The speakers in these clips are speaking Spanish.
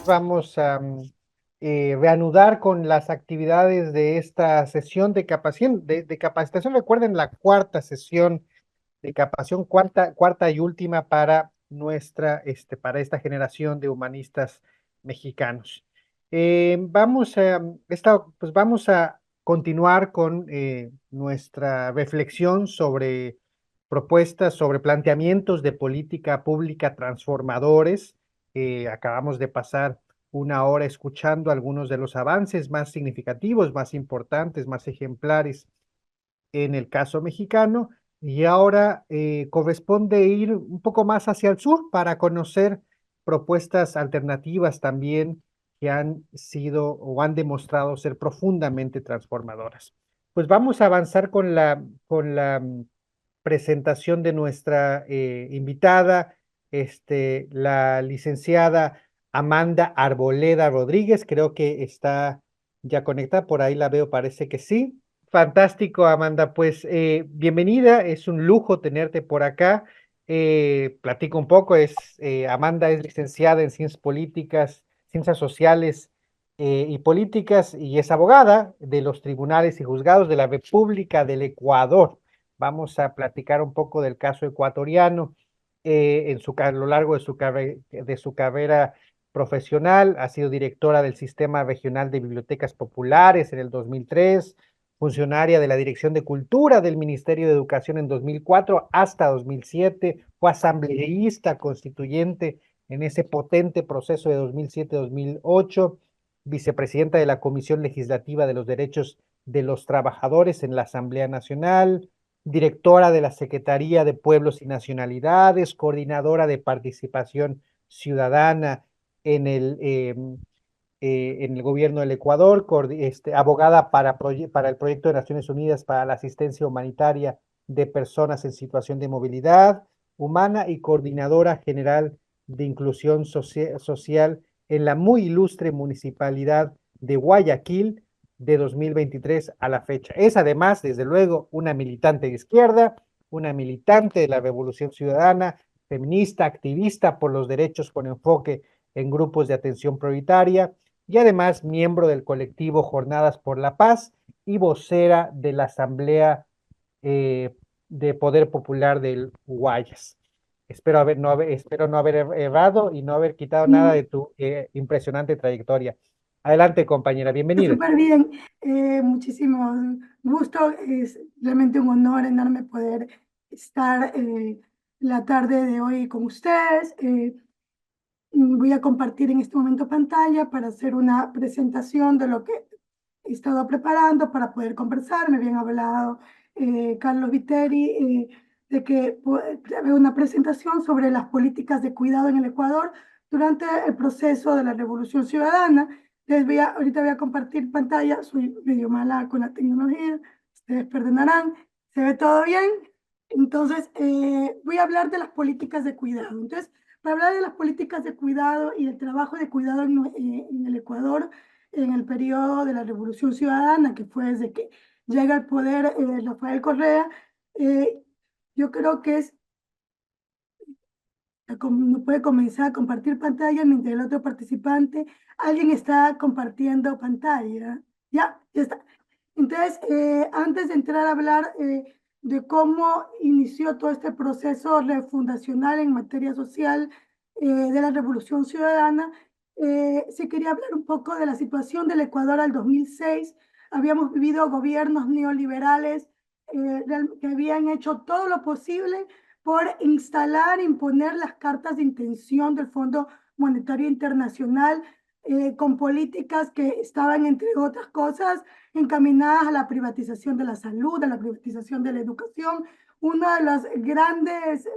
Vamos a reanudar con las actividades de esta sesión de capacitación. De capacitación. Recuerden la cuarta sesión de capacitación, cuarta y última para para esta generación de humanistas mexicanos. Vamos a continuar con nuestra reflexión sobre propuestas, sobre planteamientos de política pública transformadores. Acabamos de pasar una hora escuchando algunos de los avances más significativos, más importantes, más ejemplares en el caso mexicano, y ahora corresponde ir un poco más hacia el sur para conocer propuestas alternativas también que han sido o han demostrado ser profundamente transformadoras. Pues vamos a avanzar con la presentación de nuestra invitada, la licenciada Amanda Arboleda Rodríguez. Creo que está ya conectada, por ahí la veo, parece que sí. Fantástico, Amanda. Pues bienvenida, es un lujo tenerte por acá. Platico un poco, Amanda es licenciada en Ciencias Políticas, Ciencias Sociales y Políticas, y es abogada de los tribunales y juzgados de la República del Ecuador. Vamos a platicar un poco del caso ecuatoriano a lo largo de su carrera profesional. Ha sido directora del Sistema Regional de Bibliotecas Populares en el 2003, funcionaria de la Dirección de Cultura del Ministerio de Educación en 2004 hasta 2007, fue asambleísta constituyente en ese potente proceso de 2007-2008, vicepresidenta de la Comisión Legislativa de los Derechos de los Trabajadores en la Asamblea Nacional, directora de la Secretaría de Pueblos y Nacionalidades, coordinadora de participación ciudadana en el gobierno del Ecuador, abogada para el proyecto de Naciones Unidas para la asistencia humanitaria de personas en situación de movilidad humana y coordinadora general de inclusión social en la muy ilustre municipalidad de Guayaquil de 2023 a la fecha. Es además, desde luego, una militante de izquierda, una militante de la Revolución Ciudadana, feminista, activista por los derechos con enfoque en grupos de atención prioritaria, y además miembro del colectivo Jornadas por la Paz y vocera de la Asamblea eh, de Poder Popular del Guayas. Espero no haber errado y no haber quitado nada Mm, de tu impresionante trayectoria. Adelante, compañera, bienvenida. Súper bien, muchísimo gusto, es realmente un honor enorme poder estar la tarde de hoy con ustedes. Voy a compartir en este momento pantalla para hacer una presentación de lo que he estado preparando para poder conversar. Me habían hablado Carlos Viteri de que haber una presentación sobre las políticas de cuidado en el Ecuador durante el proceso de la Revolución Ciudadana. Ahorita voy a compartir pantalla, soy medio mala con la tecnología, ustedes perdonarán, ¿se ve todo bien? Entonces, voy a hablar de las políticas de cuidado. Entonces, para hablar de las políticas de cuidado y el trabajo de cuidado en el Ecuador en el periodo de la Revolución Ciudadana, que fue desde que llega al poder Rafael Correa, eh, yo creo que no puede comenzar a compartir pantalla mientras el otro participante, alguien está compartiendo pantalla. Ya está. Entonces, antes de entrar a hablar de cómo inició todo este proceso refundacional en materia social de la Revolución Ciudadana, sí quería hablar un poco de la situación del Ecuador al 2006. Habíamos vivido gobiernos neoliberales que habían hecho todo lo posible por instalar, imponer las cartas de intención del Fondo Monetario Internacional con políticas que estaban, entre otras cosas, encaminadas a la privatización de la salud, a la privatización de la educación. Una de las grandes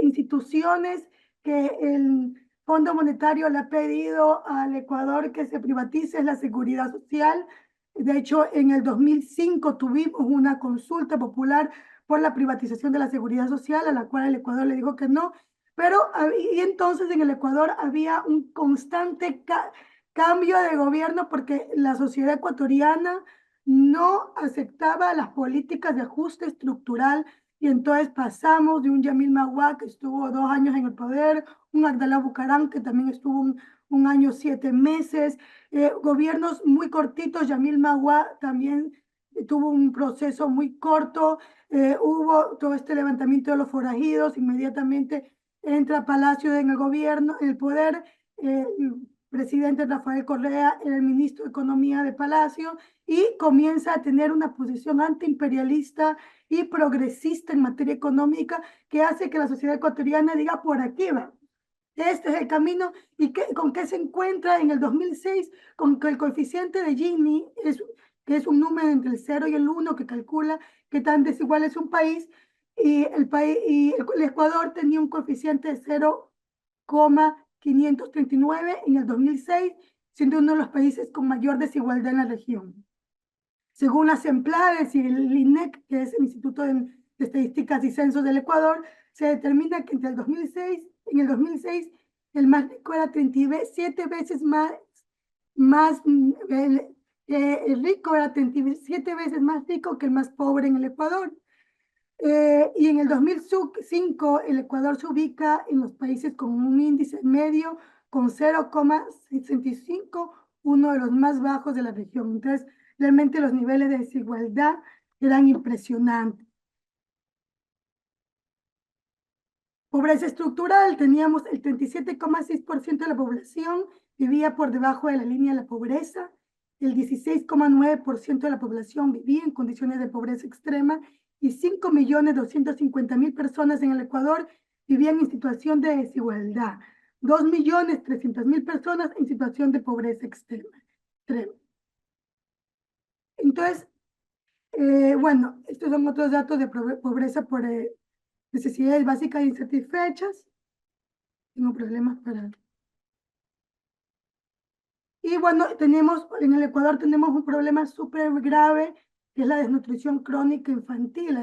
instituciones que el Fondo Monetario le ha pedido al Ecuador que se privatice es la seguridad social. De hecho, en el 2005 tuvimos una consulta popular por la privatización de la seguridad social, a la cual el Ecuador le dijo que no, pero y entonces en el Ecuador había un constante cambio de gobierno porque la sociedad ecuatoriana no aceptaba las políticas de ajuste estructural Y entonces pasamos de un Yamil Maguá que estuvo 2 años en el poder, un Abdalá Bucaram que también estuvo un año 7 meses, gobiernos muy cortitos. Yamil Maguá también tuvo un proceso muy corto, hubo todo este levantamiento de los forajidos, inmediatamente entra Palacio en el gobierno, en el poder, el presidente Rafael Correa era el ministro de Economía de Palacio y comienza a tener una posición antiimperialista y progresista en materia económica que hace que la sociedad ecuatoriana diga por aquí va. Este es el camino. ¿Y con qué se encuentra en el 2006? Con que el coeficiente de Gini, que es un número entre el 0 y el 1 que calcula qué tan desigual es un país, y el Ecuador tenía un coeficiente de 0,539 en el 2006, siendo uno de los países con mayor desigualdad en la región. Según las Emplades y el INEC, que es el Instituto de Estadísticas y Censos del Ecuador, se determina que en el 2006 el más rico era 37 veces el rico era 37 veces más rico que el más pobre en el Ecuador. Y en el 2005 el Ecuador se ubica en los países con un índice medio con 0,65, uno de los más bajos de la región. Entonces, realmente los niveles de desigualdad eran impresionantes. Pobreza estructural, teníamos el 37,6% de la población vivía por debajo de la línea de la pobreza, el 16,9% de la población vivía en condiciones de pobreza extrema y 5.250.000 personas en el Ecuador vivían en situación de desigualdad, 2.300.000 personas en situación de pobreza extrema. Entonces, bueno, estos son otros datos de pobreza por necesidades básicas insatisfechas. Tengo problemas para... Y bueno, en el Ecuador tenemos un problema súper grave, que es la desnutrición crónica infantil.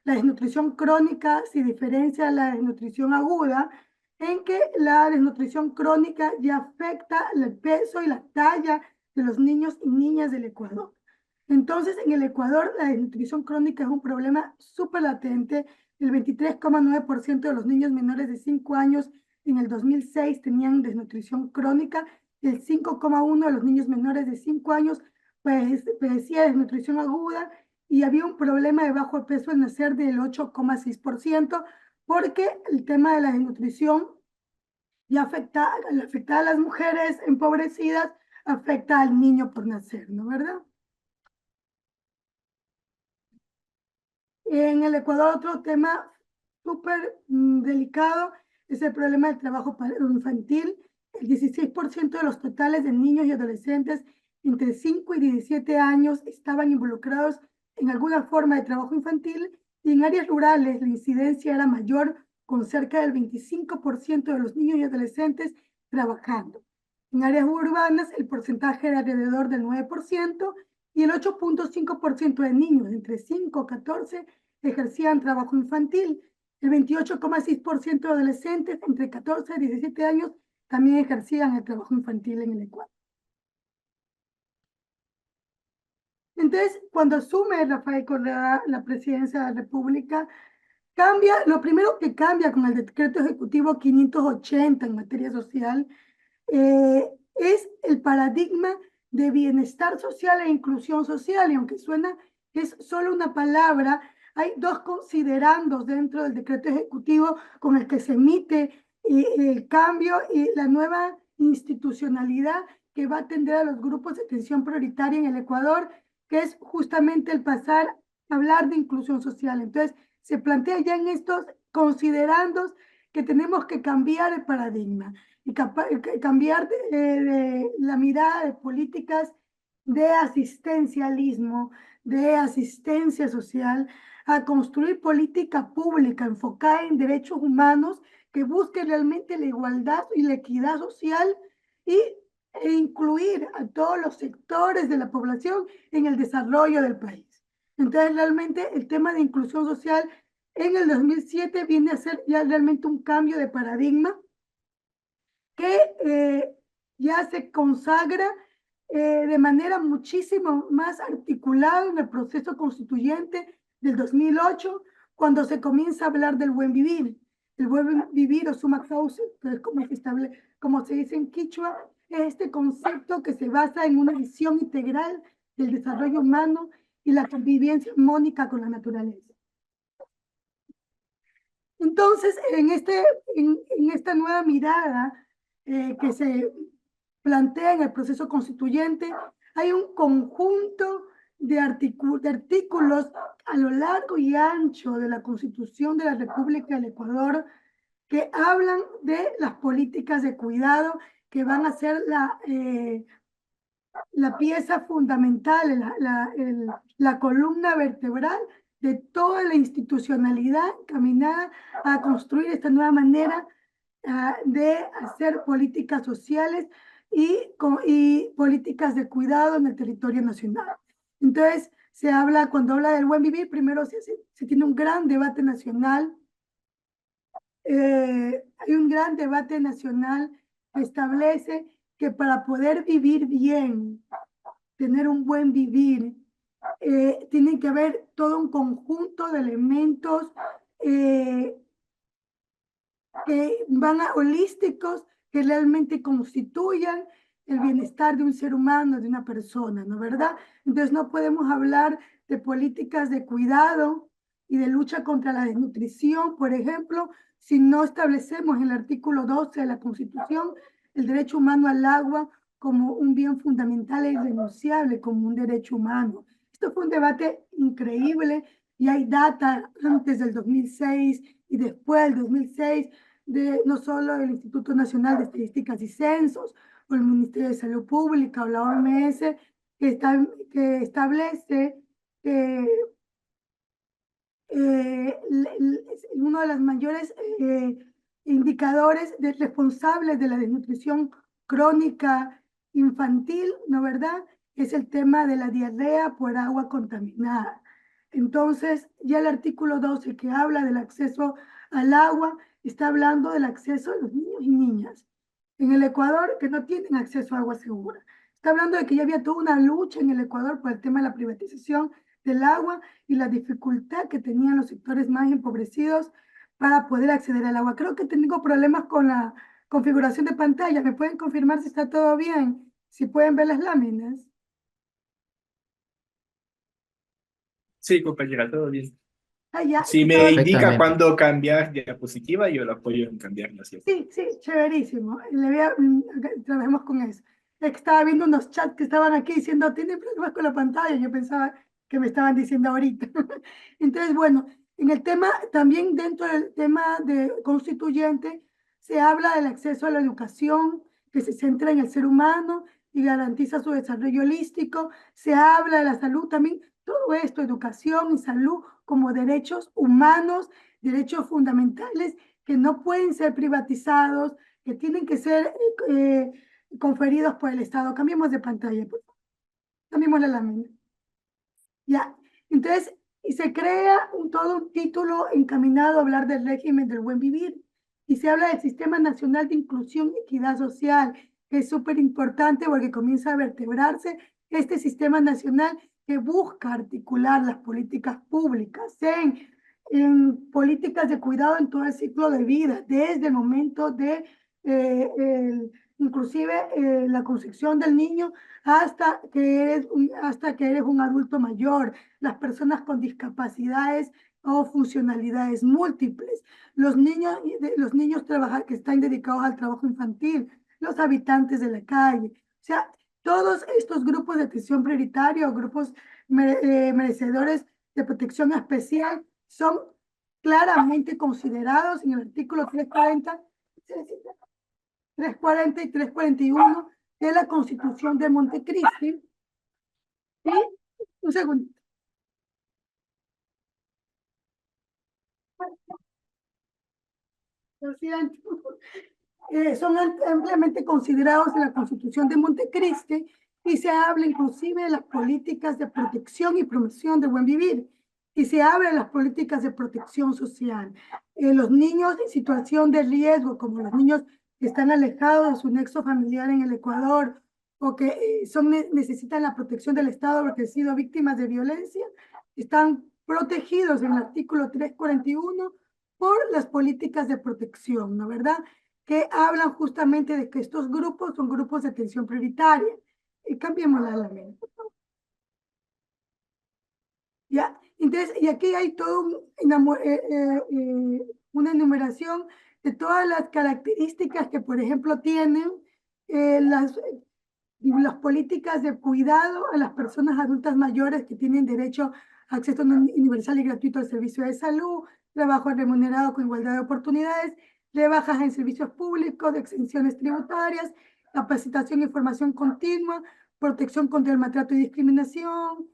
La desnutrición crónica se diferencia de la desnutrición aguda, en que la desnutrición crónica ya afecta el peso y la talla de los niños y niñas del Ecuador. Entonces, en el Ecuador, la desnutrición crónica es un problema súper latente. El 23,9% de los niños menores de 5 años en el 2006 tenían desnutrición crónica. El 5,1% de los niños menores de 5 años padecía desnutrición aguda y había un problema de bajo peso al nacer del 8,6%, porque el tema de la desnutrición ya afecta a las mujeres empobrecidas, afecta al niño por nacer, ¿no? ¿Verdad? En el Ecuador, otro tema súper delicado es el problema del trabajo infantil. El 16% de los totales de niños y adolescentes entre 5 y 17 años estaban involucrados en alguna forma de trabajo infantil, y en áreas rurales la incidencia era mayor, con cerca del 25% de los niños y adolescentes trabajando. En áreas urbanas el porcentaje era alrededor del 9%, y el 8,5% de niños entre 5 a 14 ejercían trabajo infantil. El 28,6% de adolescentes entre 14 y 17 años también ejercían el trabajo infantil en el Ecuador. Entonces, cuando asume Rafael Correa la presidencia de la República, lo primero que cambia con el decreto ejecutivo 580 en materia social, es el paradigma de bienestar social e inclusión social. Y aunque es solo una palabra, hay dos considerandos dentro del decreto ejecutivo con el que se emite el cambio y la nueva institucionalidad que va a atender a los grupos de atención prioritaria en el Ecuador, que es justamente el pasar a hablar de inclusión social. Entonces, se plantea ya en estos considerandos que tenemos que cambiar el paradigma y cambiar de la mirada de políticas de asistencialismo, de asistencia social, a construir política pública enfocada en derechos humanos que busque realmente la igualdad y la equidad social e incluir a todos los sectores de la población en el desarrollo del país. Entonces, realmente el tema de inclusión social en el 2007 viene a ser ya realmente un cambio de paradigma que ya se consagra de manera muchísimo más articulada en el proceso constituyente del 2008, cuando se comienza a hablar del buen vivir. El buen vivir o suma causa, que es como se dice en Quichua, es este concepto que se basa en una visión integral del desarrollo humano y la convivencia armónica con la naturaleza. Entonces, en esta nueva mirada que se plantea en el proceso constituyente, hay un conjunto de artículos a lo largo y ancho de la Constitución de la República del Ecuador que hablan de las políticas de cuidado que van a ser la pieza fundamental, la columna vertebral de toda la institucionalidad encaminada a construir esta nueva manera de hacer políticas sociales y políticas de cuidado en el territorio nacional. Entonces, cuando habla del buen vivir, primero se tiene un gran debate nacional. Hay un gran debate nacional que establece que para poder vivir bien, tener un buen vivir, tiene que haber todo un conjunto de elementos que holísticos que realmente constituyan el bienestar de un ser humano, de una persona, ¿no verdad? Entonces no podemos hablar de políticas de cuidado y de lucha contra la desnutrición, por ejemplo, si no establecemos en el artículo 12 de la Constitución el derecho humano al agua como un bien fundamental e irrenunciable, como un derecho humano. Esto fue un debate increíble y hay data antes del 2006 y después del 2006 de no solo el Instituto Nacional de Estadísticas y Censos, o el Ministerio de Salud Pública, o la OMS, que establece uno de los mayores indicadores responsables de la desnutrición crónica infantil, ¿no verdad? Es el tema de la diarrea por agua contaminada. Entonces, ya el artículo 12 que habla del acceso al agua, está hablando del acceso de los niños y niñas en el Ecuador que no tienen acceso a agua segura. Está hablando de que ya había toda una lucha en el Ecuador por el tema de la privatización del agua y la dificultad que tenían los sectores más empobrecidos para poder acceder al agua. Creo que tengo problemas con la configuración de pantalla. ¿Me pueden confirmar si está todo bien? Si pueden ver las láminas. Sí, compañera, todo bien. Ah, ya, Si me todo. indica Perfectamente. cuándo cambiar diapositiva, yo lo apoyo en cambiarla, ¿cierto? Sí, sí, chéverísimo. Trabajemos con eso. Es que estaba viendo unos chats que estaban aquí diciendo, ¿tienen problemas con la pantalla? Yo pensaba que me estaban diciendo ahorita. Entonces, bueno, en el tema, también dentro del tema de constituyente, se habla del acceso a la educación que se centra en el ser humano y garantiza su desarrollo holístico. Se habla de la salud también, todo esto, educación y salud como derechos humanos, derechos fundamentales que no pueden ser privatizados, que tienen que ser conferidos por el Estado. Cambiemos de pantalla, por favor. Cambiemos la lámina. Ya, entonces, y se crea todo un título encaminado a hablar del régimen del buen vivir. Y se habla del Sistema Nacional de Inclusión y Equidad Social, que es súper importante porque comienza a vertebrarse este sistema nacional que busca articular las políticas públicas en políticas de cuidado en todo el ciclo de vida, desde el momento de inclusive la concepción del niño hasta que eres un adulto mayor, las personas con discapacidades o funcionalidades múltiples, los niños que están dedicados al trabajo infantil, los habitantes de la calle, o sea, todos estos grupos de atención prioritaria o grupos merecedores de protección especial son claramente considerados en el artículo 340, 340 y 341 de la Constitución de Montecristi. Y un segundo. Lo siento. Son ampliamente considerados en la Constitución de Montecristi y se habla inclusive de las políticas de protección y promoción de buen vivir y se habla de las políticas de protección social. Los niños en situación de riesgo, como los niños que están alejados de su nexo familiar en el Ecuador o que necesitan la protección del Estado porque han sido víctimas de violencia, están protegidos en el artículo 341 por las políticas de protección, ¿no verdad? Que hablan justamente de que estos grupos son grupos de atención prioritaria. Y cambiemos la lámina. ¿Ya? Entonces, y aquí hay todo una enumeración de todas las características que, por ejemplo, tienen las políticas de cuidado a las personas adultas mayores que tienen derecho a acceso universal y gratuito al servicio de salud, trabajo remunerado con igualdad de oportunidades, rebajas en servicios públicos, de exenciones tributarias, capacitación y formación continua, protección contra el maltrato y discriminación,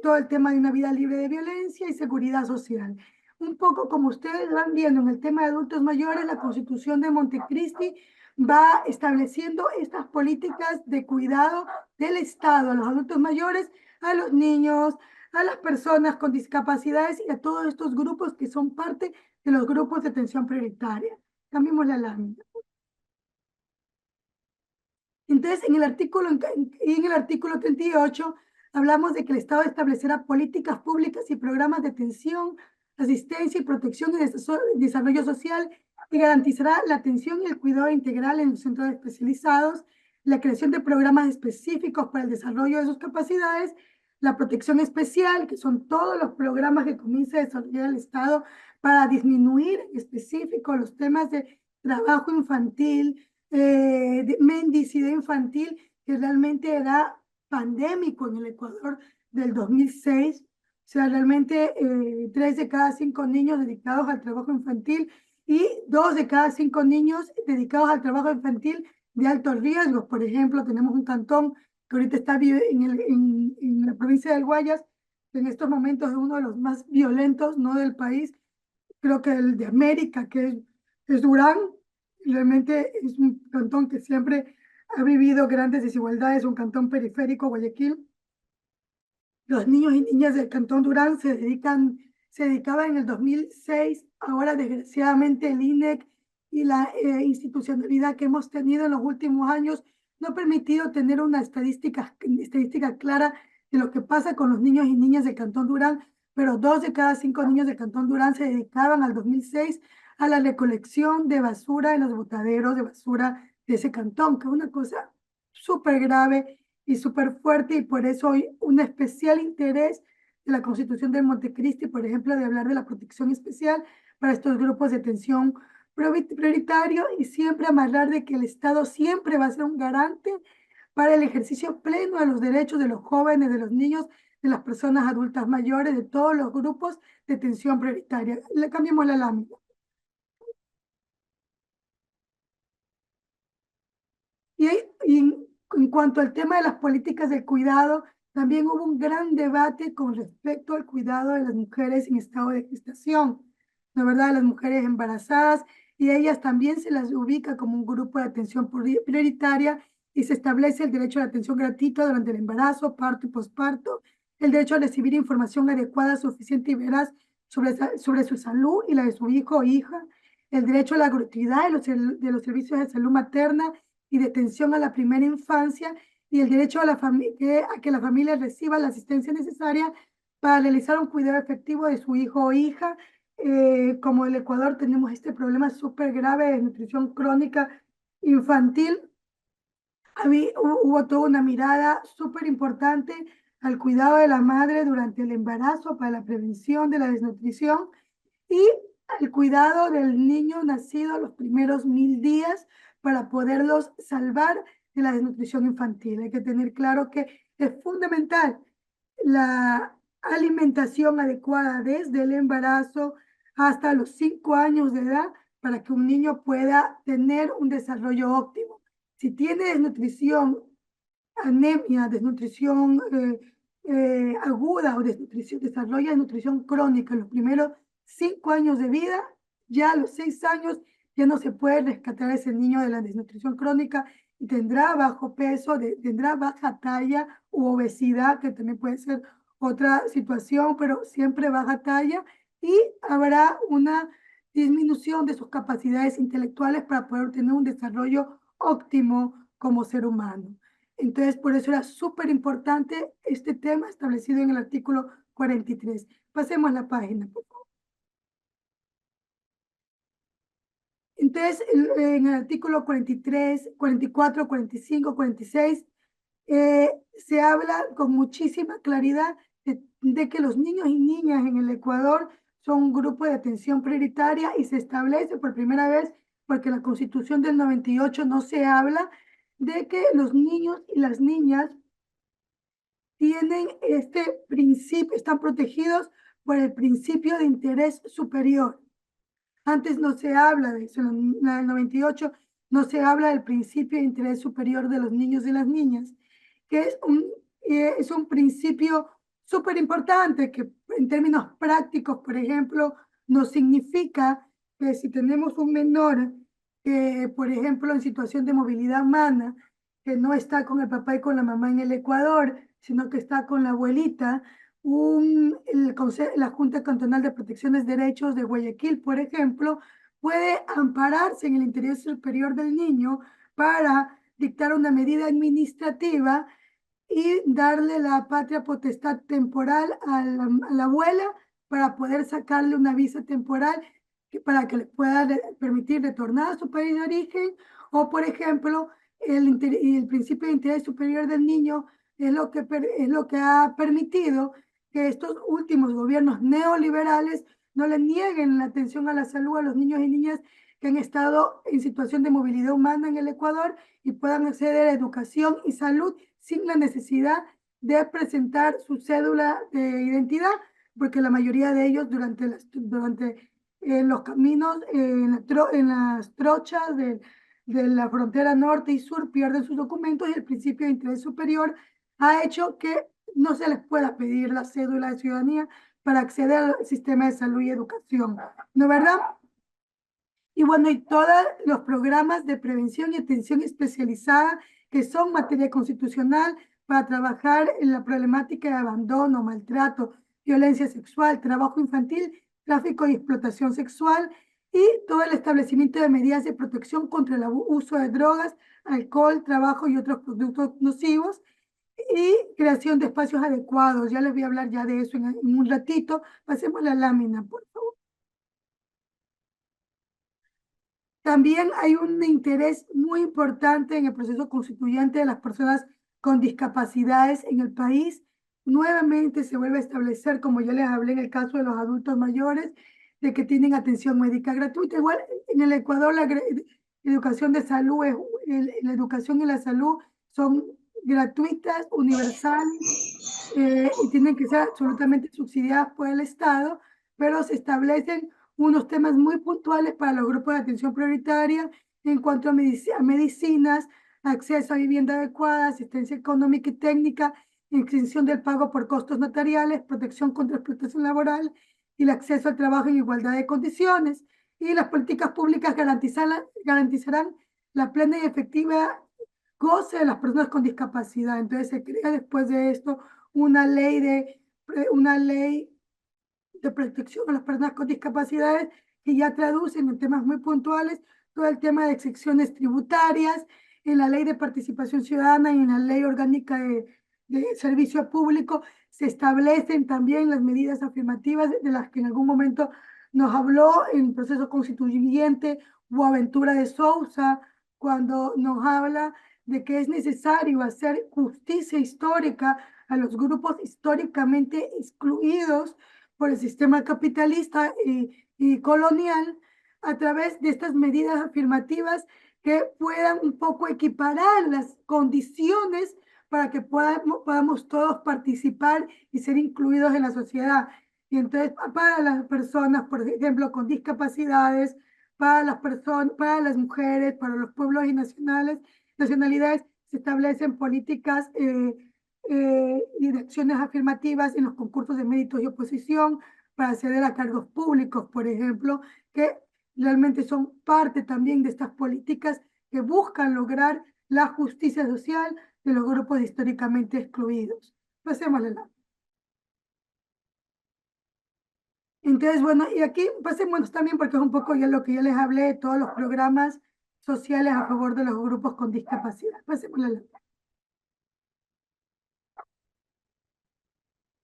todo el tema de una vida libre de violencia y seguridad social. Un poco como ustedes van viendo en el tema de adultos mayores, la Constitución de Montecristi va estableciendo estas políticas de cuidado del Estado a los adultos mayores, a los niños, a las personas con discapacidades y a todos estos grupos que son parte de los grupos de atención prioritaria. Cambiemos la lámina. Entonces, en el artículo 38 hablamos de que el Estado establecerá políticas públicas y programas de atención, asistencia y protección y desarrollo social y garantizará la atención y el cuidado integral en los centros especializados, la creación de programas específicos para el desarrollo de sus capacidades, la protección especial, que son todos los programas que comienza a desarrollar el Estado para disminuir en específico los temas de trabajo infantil, de mendicidad infantil, que realmente era pandémico en el Ecuador del 2006. O sea, realmente 3 de cada 5 niños dedicados al trabajo infantil y 2 de cada 5 niños dedicados al trabajo infantil de alto riesgo. Por ejemplo, tenemos un cantón que ahorita está en la provincia del Guayas, que en estos momentos es uno de los más violentos, no del país, creo que el de América, que es Durán. Realmente es un cantón que siempre ha vivido grandes desigualdades, un cantón periférico, Guayaquil. Los niños y niñas del cantón Durán se dedicaban en el 2006, ahora desgraciadamente el INEC y la institucionalidad que hemos tenido en los últimos años no ha permitido tener una estadística clara de lo que pasa con los niños y niñas del cantón Durán, pero 2 de cada 5 niños del cantón Durán se dedicaban al 2006 a la recolección de basura en los botaderos de basura de ese cantón, que es una cosa súper grave y súper fuerte, y por eso hay un especial interés de la Constitución de Montecristi, por ejemplo, de hablar de la protección especial para estos grupos de atención prioritario y siempre amarrar de que el Estado siempre va a ser un garante para el ejercicio pleno de los derechos de los jóvenes, de los niños, de las personas adultas mayores, de todos los grupos de atención prioritaria. Le cambiamos la lámina. Y en cuanto al tema de las políticas de cuidado, también hubo un gran debate con respecto al cuidado de las mujeres en estado de gestación, ¿no es verdad? Las mujeres embarazadas, y ellas también se las ubica como un grupo de atención prioritaria y se establece el derecho a la atención gratuita durante el embarazo, parto y posparto, el derecho a recibir información adecuada, suficiente y veraz sobre su salud y la de su hijo o hija, el derecho a la gratuidad de los servicios de salud materna y de atención a la primera infancia, y el derecho a que la familia reciba la asistencia necesaria para realizar un cuidado efectivo de su hijo o hija. Como el Ecuador tenemos este problema súper grave de nutrición crónica infantil, hubo toda una mirada súper importante al cuidado de la madre durante el embarazo para la prevención de la desnutrición y al cuidado del niño nacido los primeros 1000 días para poderlos salvar de la desnutrición infantil. Hay que tener claro que es fundamental la alimentación adecuada desde el embarazo hasta los 5 años de edad para que un niño pueda tener un desarrollo óptimo. Si tiene desnutrición, anemia, desnutrición aguda o desarrolla desnutrición crónica en los primeros 5 años de vida, ya a los 6 años ya no se puede rescatar a ese niño de la desnutrición crónica y tendrá bajo peso, tendrá baja talla u obesidad, que también puede ser otra situación, pero siempre baja talla, y habrá una disminución de sus capacidades intelectuales para poder tener un desarrollo óptimo como ser humano. Entonces, por eso era súper importante este tema establecido en el artículo 43. Pasemos la página, por favor. Entonces, en el artículo 43, 44, 45, 46, se habla con muchísima claridad de que los niños y niñas en el Ecuador son un grupo de atención prioritaria y se establece por primera vez, porque la Constitución del 98 no se habla de que los niños y las niñas tienen este principio, están protegidos por el principio de interés superior. Antes no se habla de eso, en la del 98 no se habla del principio de interés superior de los niños y las niñas, que es un principio súper importante que en términos prácticos, por ejemplo, nos significa que si tenemos un menor que, por ejemplo, en situación de movilidad humana, que no está con el papá y con la mamá en el Ecuador, sino que está con la abuelita, la Junta Cantonal de Protecciones de Derechos de Guayaquil, por ejemplo, puede ampararse en el interés superior del niño para dictar una medida administrativa y darle la patria potestad temporal a la abuela para poder sacarle una visa temporal para que le pueda permitir retornar a su país de origen, o por ejemplo, el principio de interés superior del niño es lo que ha permitido que estos últimos gobiernos neoliberales no le nieguen la atención a la salud a los niños y niñas que han estado en situación de movilidad humana en el Ecuador y puedan acceder a educación y salud sin la necesidad de presentar su cédula de identidad, porque la mayoría de ellos durante los caminos, en las trochas de la frontera norte y sur pierden sus documentos, y el principio de interés superior ha hecho que no se les pueda pedir la cédula de ciudadanía para acceder al sistema de salud y educación, ¿no es verdad? Y bueno, y todos los programas de prevención y atención especializada que son materia constitucional para trabajar en la problemática de abandono, maltrato, violencia sexual, trabajo infantil, tráfico y explotación sexual, y todo el establecimiento de medidas de protección contra el uso de drogas, alcohol, trabajo y otros productos nocivos, y creación de espacios adecuados. Ya les voy a hablar ya de eso en un ratito. Pasemos la lámina, por favor. También hay un interés muy importante en el proceso constituyente de las personas con discapacidades en el país. Nuevamente se vuelve a establecer, como ya les hablé en el caso de los adultos mayores, de que tienen atención médica gratuita. Igual en el Ecuador la educación de salud, la educación y la salud son gratuitas, universales, y tienen que ser absolutamente subsidiadas por el Estado, pero se establecen unos temas muy puntuales para los grupos de atención prioritaria en cuanto a medicinas, acceso a vivienda adecuada, asistencia económica y técnica, exención del pago por costos notariales, protección contra explotación laboral y el acceso al trabajo en igualdad de condiciones. Y las políticas públicas garantizarán la plena y efectiva goce de las personas con discapacidad. Entonces se crea después de esto una ley de protección a las personas con discapacidades que ya traducen en temas muy puntuales todo el tema de excepciones tributarias, en la ley de participación ciudadana y en la ley orgánica de servicio público se establecen también las medidas afirmativas de las que en algún momento nos habló en el proceso constituyente Boaventura de Sousa, cuando nos habla de que es necesario hacer justicia histórica a los grupos históricamente excluidos por el sistema capitalista y colonial, a través de estas medidas afirmativas que puedan un poco equiparar las condiciones para que podamos todos participar y ser incluidos en la sociedad. Y entonces, para las personas, por ejemplo, con discapacidades, para las personas, para las mujeres, para los pueblos y nacionalidades, se establecen políticas y de acciones afirmativas en los concursos de méritos y oposición para acceder a cargos públicos, por ejemplo, que realmente son parte también de estas políticas que buscan lograr la justicia social de los grupos históricamente excluidos. Pasémosle la. Entonces, bueno, y aquí pasémonos también porque es un poco ya lo que yo les hablé de todos los programas sociales a favor de los grupos con discapacidad. Pasémosle la.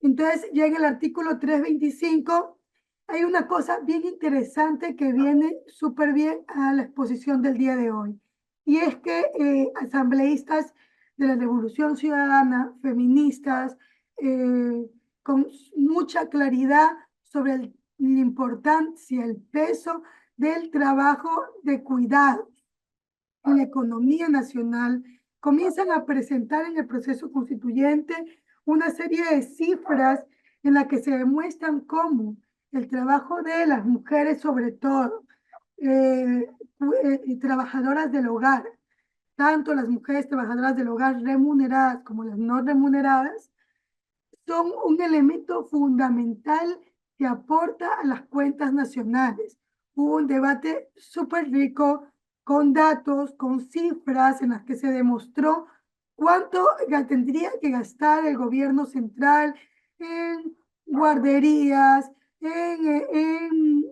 Entonces, ya en el artículo 325 hay una cosa bien interesante que viene súper bien a la exposición del día de hoy. Y es que asambleístas de la Revolución Ciudadana, feministas, con mucha claridad sobre la importancia, el peso del trabajo de cuidado en la economía nacional, comienzan a presentar en el proceso constituyente una serie de cifras en las que se demuestran cómo el trabajo de las mujeres, sobre todo, trabajadoras del hogar, tanto las mujeres trabajadoras del hogar remuneradas como las no remuneradas, son un elemento fundamental que aporta a las cuentas nacionales. Hubo un debate súper rico con datos, con cifras en las que se demostró cuánto tendría que gastar el gobierno central en guarderías, en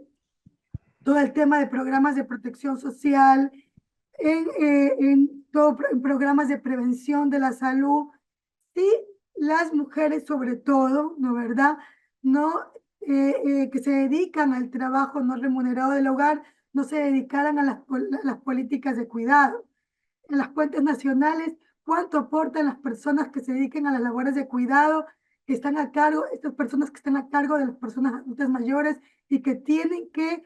todo el tema de programas de protección social, en programas de prevención de la salud. Sí, las mujeres sobre todo, ¿no verdad? No, que se dedican al trabajo no remunerado del hogar, no se dedicaran a las políticas de cuidado. En las cuentas nacionales, ¿cuánto aportan las personas que se dediquen a las labores de cuidado, que están a cargo, estas personas que están a cargo de las personas adultas mayores y que tienen que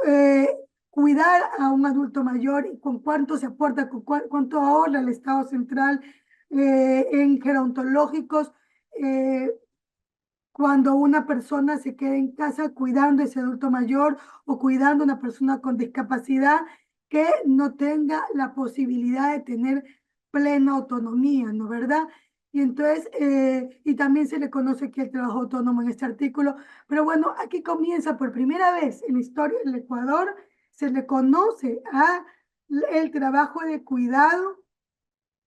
eh, cuidar a un adulto mayor y con cuánto se aporta, con cuánto ahorra el Estado central en gerontológicos cuando una persona se queda en casa cuidando a ese adulto mayor o cuidando a una persona con discapacidad que no tenga la posibilidad de tener plena autonomía, ¿no verdad? Y entonces, y también se le conoce aquí el trabajo autónomo en este artículo, pero bueno, aquí comienza por primera vez en la historia del Ecuador, se le conoce a el trabajo de cuidado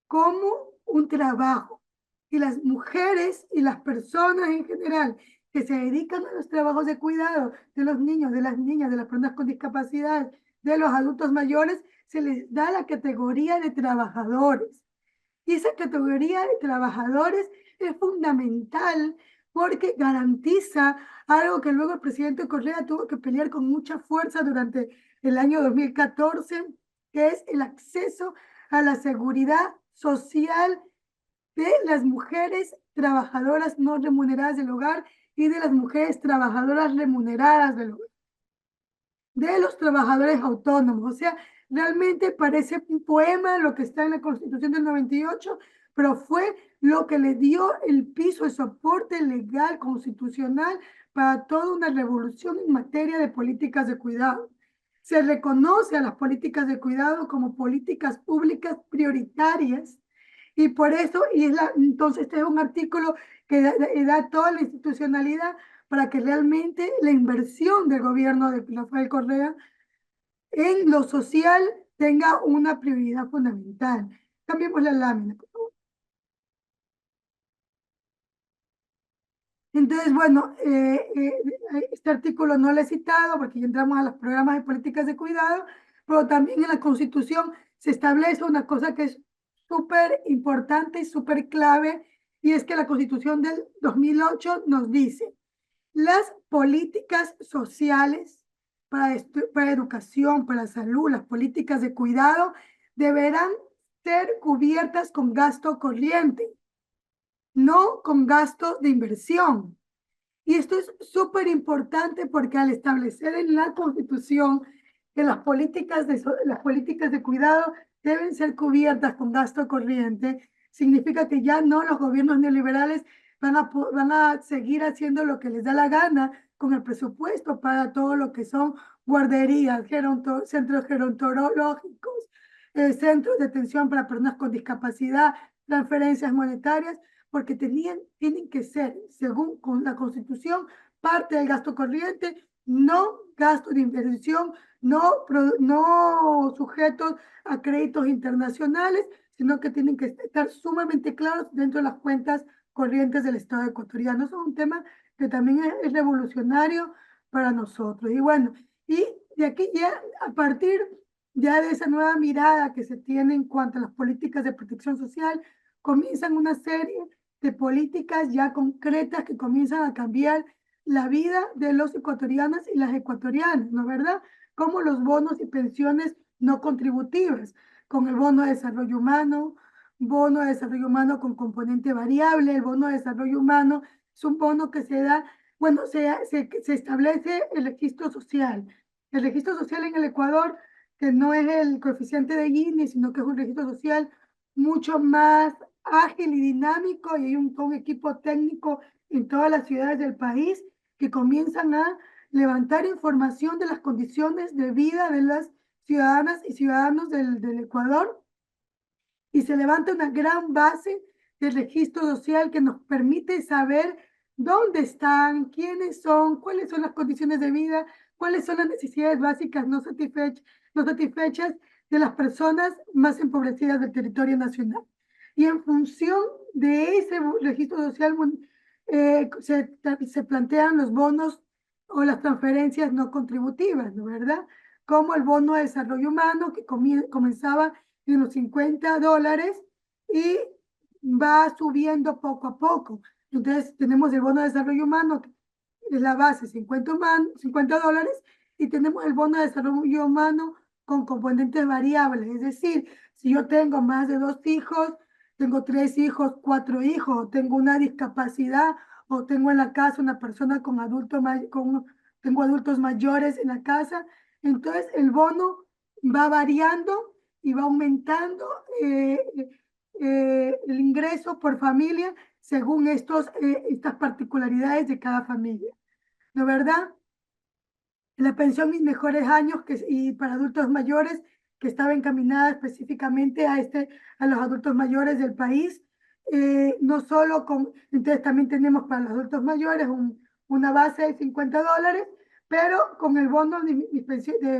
como un trabajo. Y las mujeres y las personas en general que se dedican a los trabajos de cuidado de los niños, de las niñas, de las personas con discapacidad, de los adultos mayores, se les da la categoría de trabajadores. Y esa categoría de trabajadores es fundamental porque garantiza algo que luego el presidente Correa tuvo que pelear con mucha fuerza durante el año 2014, que es el acceso a la seguridad social de las mujeres trabajadoras no remuneradas del hogar y de las mujeres trabajadoras remuneradas del hogar, de los trabajadores autónomos. O sea, realmente parece un poema lo que está en la Constitución del 98, pero fue lo que le dio el piso, el soporte legal constitucional para toda una revolución en materia de políticas de cuidado. Se reconoce a las políticas de cuidado como políticas públicas prioritarias y por eso, entonces este es un artículo que da toda la institucionalidad para que realmente la inversión del gobierno de Rafael Correa en lo social tenga una prioridad fundamental. Cambiemos la lámina, por favor. Entonces, bueno, este artículo no lo he citado porque ya entramos a los programas de políticas de cuidado, pero también en la Constitución se establece una cosa que es súper importante y súper clave, y es que la Constitución del 2008 nos dice, las políticas sociales para educación, para salud, las políticas de cuidado deberán ser cubiertas con gasto corriente, no con gasto de inversión. Y esto es súper importante porque al establecer en la Constitución que las políticas de cuidado deben ser cubiertas con gasto corriente, significa que ya no los gobiernos neoliberales van a seguir haciendo lo que les da la gana con el presupuesto para todo lo que son guarderías, centros gerontológicos, centros de atención para personas con discapacidad, transferencias monetarias, porque tienen que ser, según con la Constitución, parte del gasto corriente, no gasto de inversión, no sujetos a créditos internacionales, sino que tienen que estar sumamente claros dentro de las cuentas corrientes del Estado ecuatoriano. Eso es un tema que también es revolucionario para nosotros. Y bueno, y de aquí ya, a partir ya de esa nueva mirada que se tiene en cuanto a las políticas de protección social, comienzan una serie de políticas ya concretas que comienzan a cambiar la vida de los ecuatorianos y las ecuatorianas, ¿no es verdad? Como los bonos y pensiones no contributivas, con el bono de desarrollo humano con componente variable. El bono de desarrollo humano es un bono que se da, bueno, se establece el registro social. El registro social en el Ecuador, que no es el coeficiente de Gini, sino que es un registro social mucho más ágil y dinámico, y hay un equipo técnico en todas las ciudades del país que comienzan a levantar información de las condiciones de vida de las ciudadanas y ciudadanos del Ecuador, y se levanta una gran base de registro social que nos permite saber dónde están, quiénes son, cuáles son las condiciones de vida, cuáles son las necesidades básicas no satisfechas de las personas más empobrecidas del territorio nacional. Y en función de ese registro social se plantean los bonos o las transferencias no contributivas, ¿no verdad? Como el bono de desarrollo humano, que comenzaba en los $50 y va subiendo poco a poco. Entonces tenemos el bono de desarrollo humano, que es la base, $50, y tenemos el bono de desarrollo humano con componentes variables. Es decir, si yo tengo más de 2 hijos, tengo 3 hijos, 4 hijos, o tengo una discapacidad, o tengo en la casa una persona tengo adultos mayores en la casa, entonces el bono va variando y va aumentando el ingreso por familia según estas particularidades de cada familia. ¿No verdad? La pensión Mis Mejores Años y para adultos mayores, que estaba encaminada específicamente a los adultos mayores del país. No solo entonces también tenemos para los adultos mayores una base de $50, pero con el bono de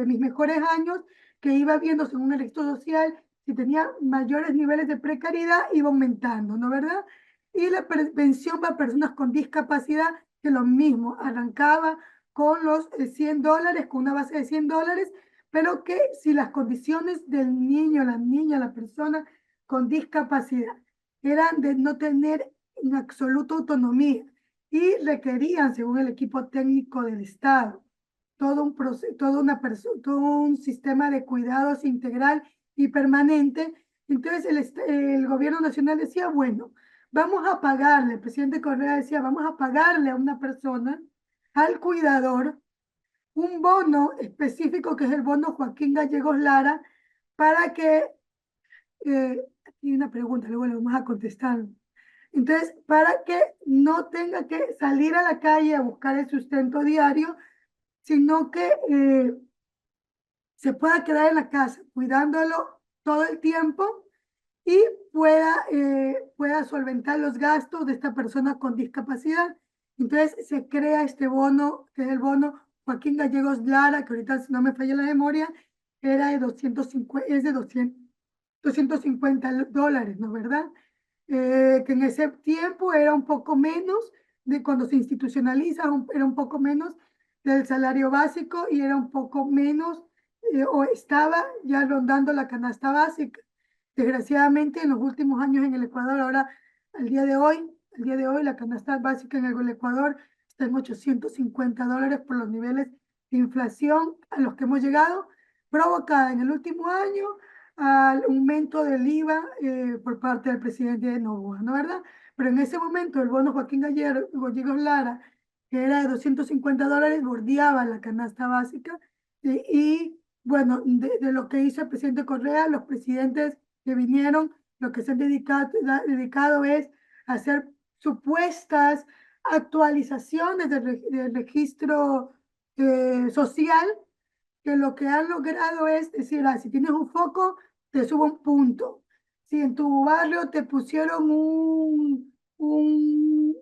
Mis Mejores Años, que iba viendo según el registro social, si tenía mayores niveles de precariedad, iba aumentando, ¿no verdad? Y la pensión para personas con discapacidad, que lo mismo, arrancaba con los $100, con una base de $100, pero que si las condiciones del niño, la niña, la persona con discapacidad eran de no tener en absoluta autonomía y requerían, según el equipo técnico del Estado, todo un sistema de cuidados integral y permanente, entonces el gobierno nacional decía, bueno, vamos a pagarle, el presidente Correa decía, vamos a pagarle a una persona, al cuidador, un bono específico que es el bono Joaquín Gallegos Lara, para que, aquí hay una pregunta, luego le vamos a contestar. Entonces, para que no tenga que salir a la calle a buscar el sustento diario, sino que se pueda quedar en la casa cuidándolo todo el tiempo y pueda solventar los gastos de esta persona con discapacidad. Entonces se crea este bono, que es el bono Joaquín Gallegos Lara, que ahorita, si no me falla la memoria, era de 250 dólares, ¿no verdad? Que en ese tiempo era un poco menos de cuando se institucionaliza, era un poco menos del salario básico, y era un poco menos, o estaba ya rondando la canasta básica. Desgraciadamente, en los últimos años en el Ecuador, ahora, al día de hoy, la canasta básica en el Ecuador está en $850 por los niveles de inflación a los que hemos llegado, provocada en el último año al aumento del IVA por parte del presidente de Novoa, ¿no verdad? Pero en ese momento el bono Joaquín Gallegos Lara, que era de $250, bordeaba la canasta básica, y bueno, de lo que hizo el presidente Correa, los presidentes que vinieron, lo que se han dedicado es a hacer supuestas actualizaciones del registro social, que lo que han logrado es decir, si tienes un foco, te subo un punto. Si en tu barrio te pusieron un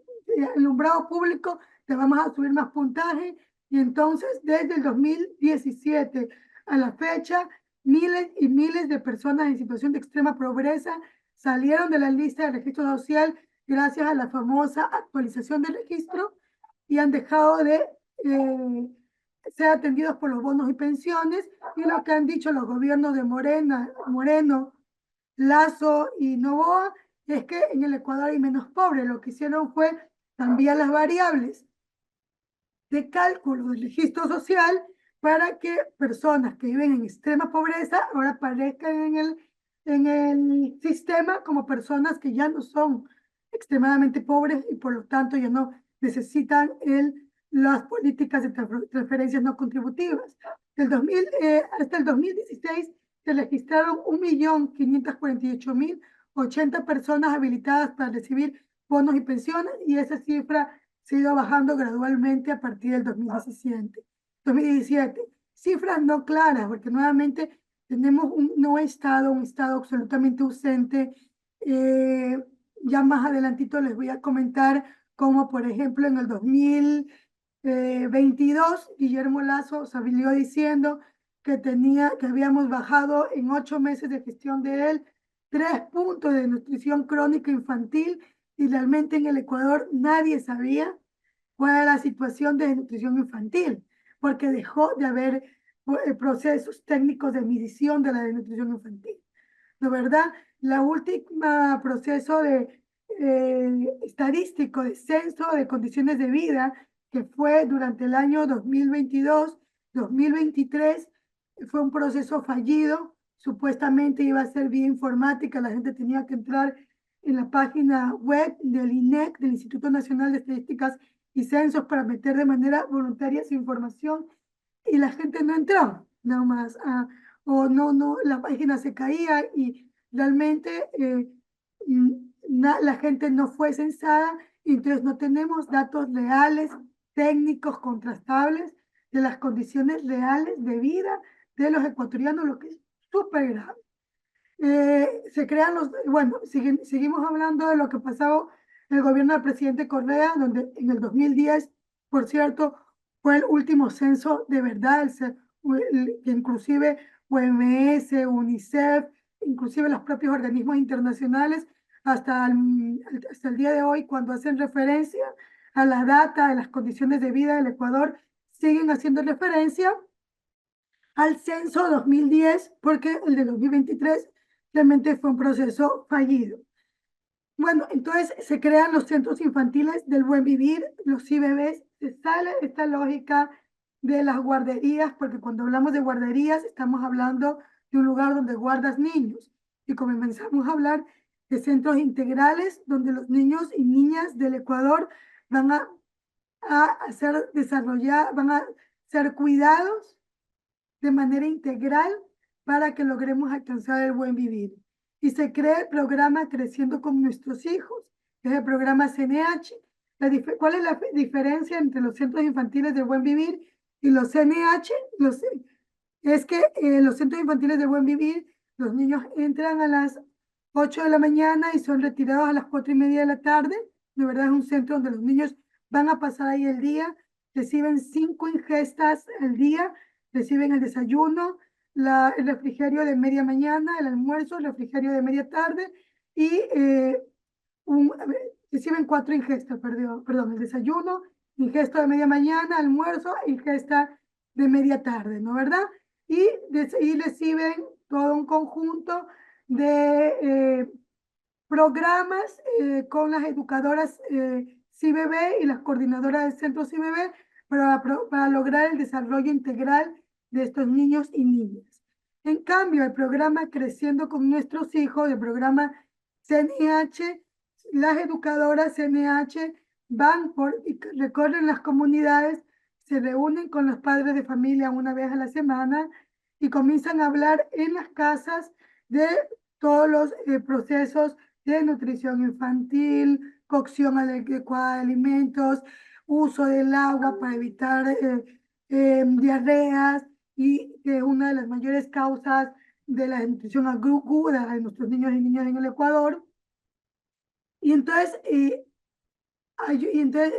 alumbrado público, te vamos a subir más puntaje. Y entonces, desde el 2017 a la fecha, miles y miles de personas en situación de extrema pobreza salieron de la lista de registro social gracias a la famosa actualización del registro, y han dejado de ser atendidos por los bonos y pensiones. Y lo que han dicho los gobiernos de Moreno, Lazo y Novoa es que en el Ecuador hay menos pobres. Lo que hicieron fue cambiar las variables de cálculo del registro social para que personas que viven en extrema pobreza ahora aparezcan en el sistema como personas que ya no son extremadamente pobres y por lo tanto ya no necesitan las políticas de transferencias no contributivas. Hasta el 2016 se registraron 1.548.080 personas habilitadas para recibir bonos y pensiones, y esa cifra se ha ido bajando gradualmente a partir del 2017. Cifras no claras, porque nuevamente tenemos un estado absolutamente ausente. Ya más adelantito les voy a comentar cómo, por ejemplo, en el 2022, Guillermo Lasso salió diciendo que habíamos bajado en 8 meses de gestión de él 3 puntos de nutrición crónica infantil, y realmente en el Ecuador nadie sabía cuál era la situación de nutrición infantil, porque dejó de haber procesos técnicos de medición de la desnutrición infantil. ¿No verdad? La última proceso estadístico de censo de condiciones de vida, que fue durante el año 2022-2023, fue un proceso fallido. Supuestamente iba a ser vía informática, la gente tenía que entrar en la página web del INEC, del Instituto Nacional de Estadísticas y Censos, para meter de manera voluntaria su información, y la gente no entraba, nada más. O no, la página se caía y realmente la gente no fue censada, y entonces no tenemos datos reales, técnicos, contrastables de las condiciones reales de vida de los ecuatorianos, lo que es súper grave. Se crean seguimos hablando de lo que pasaba en el gobierno del presidente Correa, donde en el 2010, por cierto, fue el último censo de verdad, que inclusive OMS, UNICEF, inclusive los propios organismos internacionales, hasta el día de hoy, cuando hacen referencia a la data de las condiciones de vida del Ecuador, siguen haciendo referencia al censo 2010, porque el de 2023 realmente fue un proceso fallido. Bueno, entonces se crean los centros infantiles del buen vivir, los IBBs. Se sale esta lógica de las guarderías, porque cuando hablamos de guarderías estamos hablando de un lugar donde guardas niños, y comenzamos a hablar de centros integrales donde los niños y niñas del Ecuador van a van a ser cuidados de manera integral para que logremos alcanzar el buen vivir. Y se crea el programa Creciendo con Nuestros Hijos, que es el programa CNH. ¿Cuál es la diferencia entre los centros infantiles del buen vivir y los CNH? Es que los centros infantiles del buen vivir, los niños entran a las 8 de la mañana y son retirados a las 4:30 de la tarde. De verdad es un centro donde los niños van a pasar ahí el día, reciben 5 ingestas al día, reciben el desayuno, el refrigerio de media mañana, el almuerzo, el refrigerio de media tarde, y reciben 4 ingestas, perdón, el desayuno, ingesta de media mañana, almuerzo, ingesta de media tarde, ¿no verdad? Y reciben todo un conjunto de programas con las educadoras CIBB y las coordinadoras del centro CIBB para lograr el desarrollo integral de estos niños y niñas. En cambio, el programa Creciendo con Nuestros Hijos, el programa CNH, las educadoras CNH recorren las comunidades, se reúnen con los padres de familia una vez a la semana y comienzan a hablar en las casas de todos los procesos de nutrición infantil, cocción adecuada de alimentos, uso del agua para evitar diarreas, y una de las mayores causas de la desnutrición aguda de nuestros niños y niñas en el Ecuador. Y entonces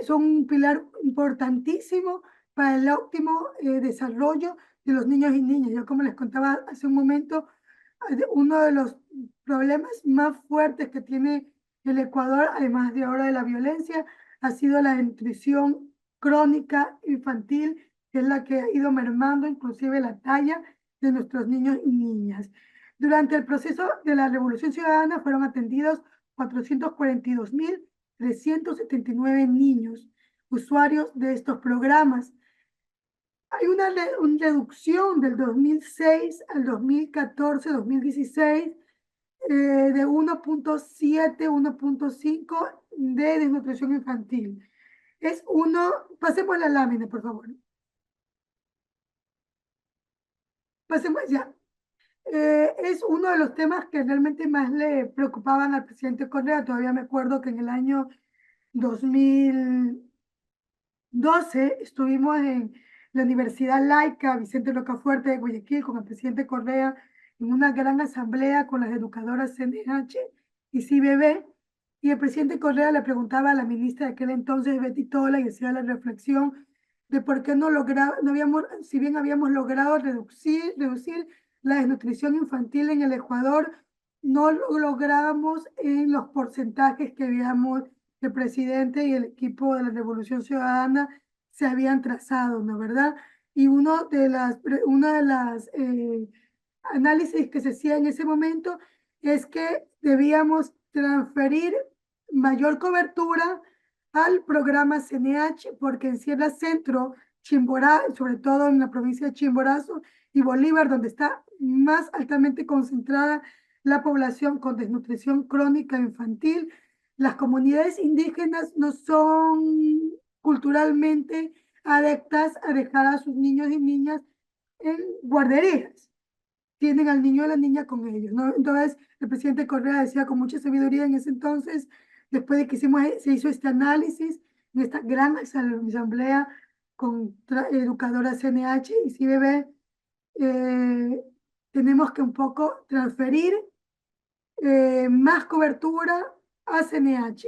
son un pilar importantísimo para el óptimo desarrollo de los niños y niñas. Yo, como les contaba hace un momento, uno de los problemas más fuertes que tiene el Ecuador, además de ahora de la violencia, ha sido la desnutrición crónica infantil, que es la que ha ido mermando inclusive la talla de nuestros niños y niñas. Durante el proceso de la Revolución Ciudadana fueron atendidos 442.379 niños usuarios de estos programas. Hay una reducción del 2006 al 2014-2016 de 1.7, 1.5 de desnutrición infantil. Pasemos la lámina, por favor. Pasemos ya. Es uno de los temas que realmente más le preocupaban al presidente Correa. Todavía me acuerdo que en el año 2012 estuvimos en la Universidad Laica Vicente Rocafuerte de Guayaquil con el presidente Correa en una gran asamblea con las educadoras CNH y CBB, y el presidente Correa le preguntaba a la ministra de aquel entonces, Betty Tola, y hacía la reflexión de por qué no habíamos, si bien habíamos logrado reducir la desnutrición infantil en el Ecuador, no lo lográbamos en los porcentajes que habíamos el presidente y el equipo de la Revolución Ciudadana se habían trazado, ¿no? ¿Verdad? Y una de las análisis que se hacía en ese momento es que debíamos transferir mayor cobertura al programa CNH, porque en Sierra Centro, Chimborazo, sobre todo en la provincia de Chimborazo y Bolívar, donde está más altamente concentrada la población con desnutrición crónica infantil, las comunidades indígenas no son culturalmente adeptas a dejar a sus niños y niñas en guarderías. Tienen al niño y a la niña con ellos, ¿no? Entonces, el presidente Correa decía con mucha sabiduría en ese entonces, después de que se hizo este análisis en esta gran asamblea con educadoras CNH y CBB, tenemos que un poco transferir más cobertura a CNH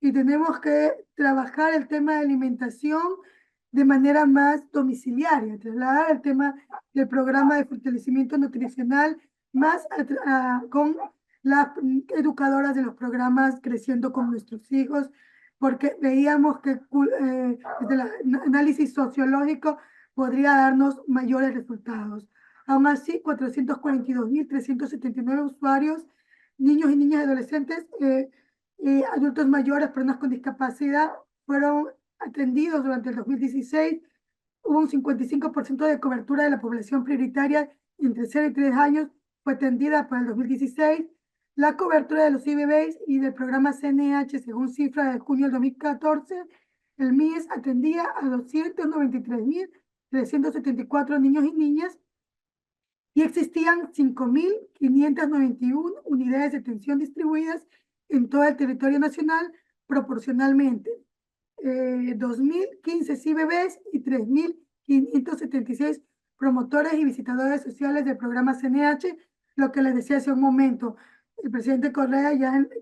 y tenemos que trabajar el tema de alimentación de manera más domiciliaria, trasladar el tema del programa de fortalecimiento nutricional más con las educadoras de los programas Creciendo con Nuestros Hijos, porque veíamos que desde el análisis sociológico podría darnos mayores resultados. Aún así, 442.379 usuarios, niños y niñas y adolescentes, adultos mayores, personas con discapacidad, fueron atendidos durante el 2016. Hubo un 55% de cobertura de la población prioritaria entre 0 y 3 años, fue atendida para el 2016. La cobertura de los IBBs y del programa CNH, según cifras de junio del 2014, el MIES atendía a 293.374 niños y niñas y existían 5.591 unidades de atención distribuidas en todo el territorio nacional proporcionalmente. 2.015 CBBs y 3.576 promotores y visitadores sociales del programa CNH, lo que les decía hace un momento. El presidente Correa,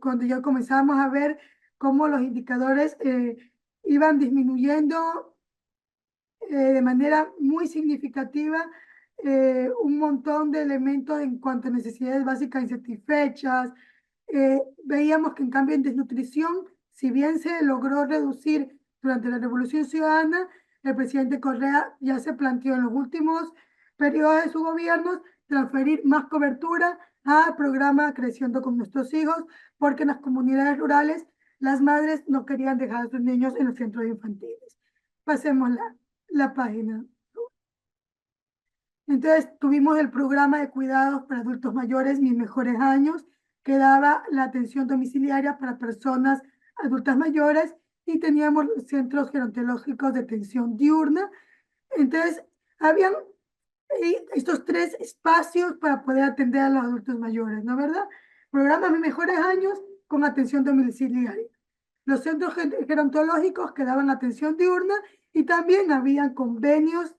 cuando ya comenzamos a ver cómo los indicadores iban disminuyendo de manera muy significativa, un montón de elementos en cuanto a necesidades básicas insatisfechas. Veíamos que en cambio en desnutrición, si bien se logró reducir durante la Revolución Ciudadana, el presidente Correa ya se planteó en los últimos periodos de su gobierno transferir más cobertura al programa Creciendo con Nuestros Hijos, porque en las comunidades rurales las madres no querían dejar a sus niños en los centros infantiles. Pasemos la página. Entonces tuvimos el programa de cuidados para adultos mayores, Mis Mejores Años, que daba la atención domiciliaria para personas adultas mayores, y teníamos los centros gerontológicos de atención diurna. Entonces, habían estos 3 espacios para poder atender a los adultos mayores, ¿no es verdad? Programa Mis Mejores Años con atención domiciliaria. Los centros gerontológicos que daban atención diurna, y también habían convenios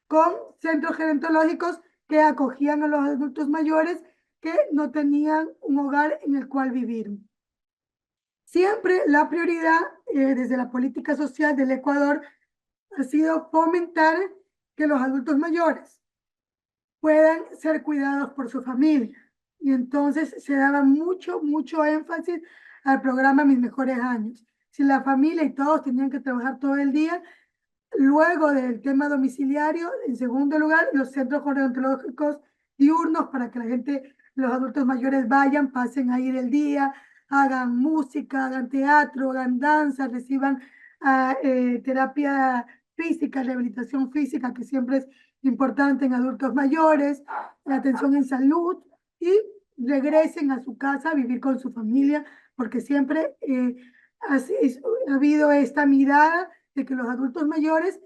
con centros gerontológicos que acogían a los adultos mayores que no tenían un hogar en el cual vivir. Siempre la prioridad desde la política social del Ecuador ha sido fomentar que los adultos mayores puedan ser cuidados por su familia. Y entonces se daba mucho énfasis al programa Mis Mejores Años. Si la familia y todos tenían que trabajar todo el día, luego del tema domiciliario, en segundo lugar, los centros gerontológicos diurnos para que la gente, los adultos mayores vayan, pasen ahí el día, hagan música, hagan teatro, hagan danza, reciban terapia física, rehabilitación física, que siempre es importante en adultos mayores, atención en salud, y regresen a su casa a vivir con su familia, porque siempre ha habido esta mirada de que los adultos mayores,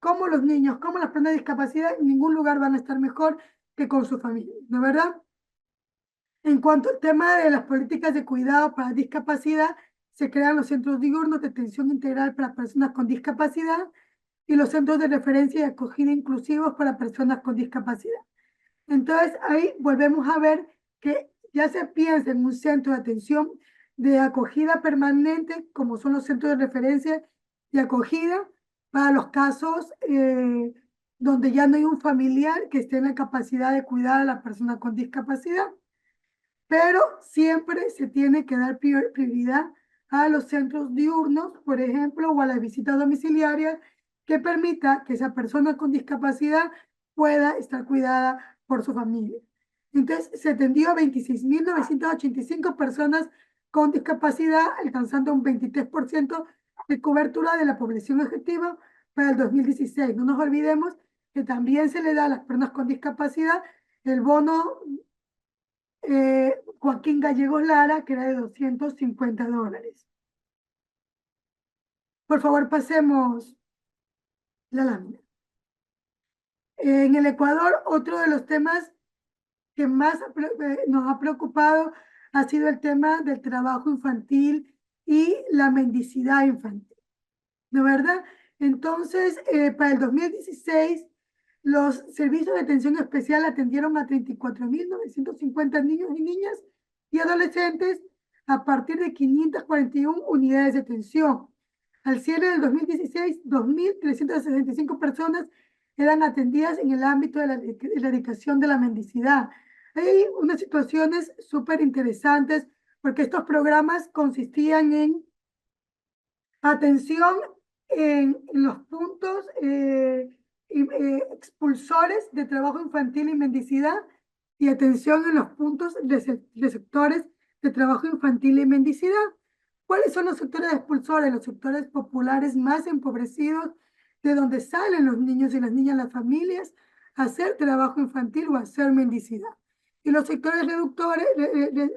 como los niños, como las personas de discapacidad, en ningún lugar van a estar mejor que con su familia, ¿no es verdad? En cuanto al tema de las políticas de cuidado para discapacidad, se crean los centros diurnos de atención integral para personas con discapacidad y los centros de referencia y acogida inclusivos para personas con discapacidad. Entonces, ahí volvemos a ver que ya se piensa en un centro de atención de acogida permanente, como son los centros de referencia y acogida, para los casos donde ya no hay un familiar que esté en la capacidad de cuidar a la persona con discapacidad. Pero siempre se tiene que dar prioridad a los centros diurnos, por ejemplo, o a las visitas domiciliarias, que permita que esa persona con discapacidad pueda estar cuidada por su familia. Entonces, se atendió a 26.985 personas con discapacidad, alcanzando un 23% de cobertura de la población objetiva para el 2016. No nos olvidemos que también se le da a las personas con discapacidad el bono Joaquín Gallegos Lara, que era de $250. Por favor, pasemos la lámina. En el Ecuador, otro de los temas que más nos ha preocupado ha sido el tema del trabajo infantil y la mendicidad infantil, ¿no es verdad? Entonces, para el 2016, los servicios de atención especial atendieron a 34.950 niños y niñas y adolescentes a partir de 541 unidades de atención. Al cierre del 2016, 2.365 personas eran atendidas en el ámbito de la erradicación de la mendicidad. Hay unas situaciones súper interesantes porque estos programas consistían en atención en los puntos expulsores de trabajo infantil y mendicidad y atención en los puntos receptores de trabajo infantil y mendicidad. ¿Cuáles son los sectores expulsores? Los sectores populares más empobrecidos, de donde salen los niños y las niñas, las familias, a hacer trabajo infantil o a hacer mendicidad. Y los sectores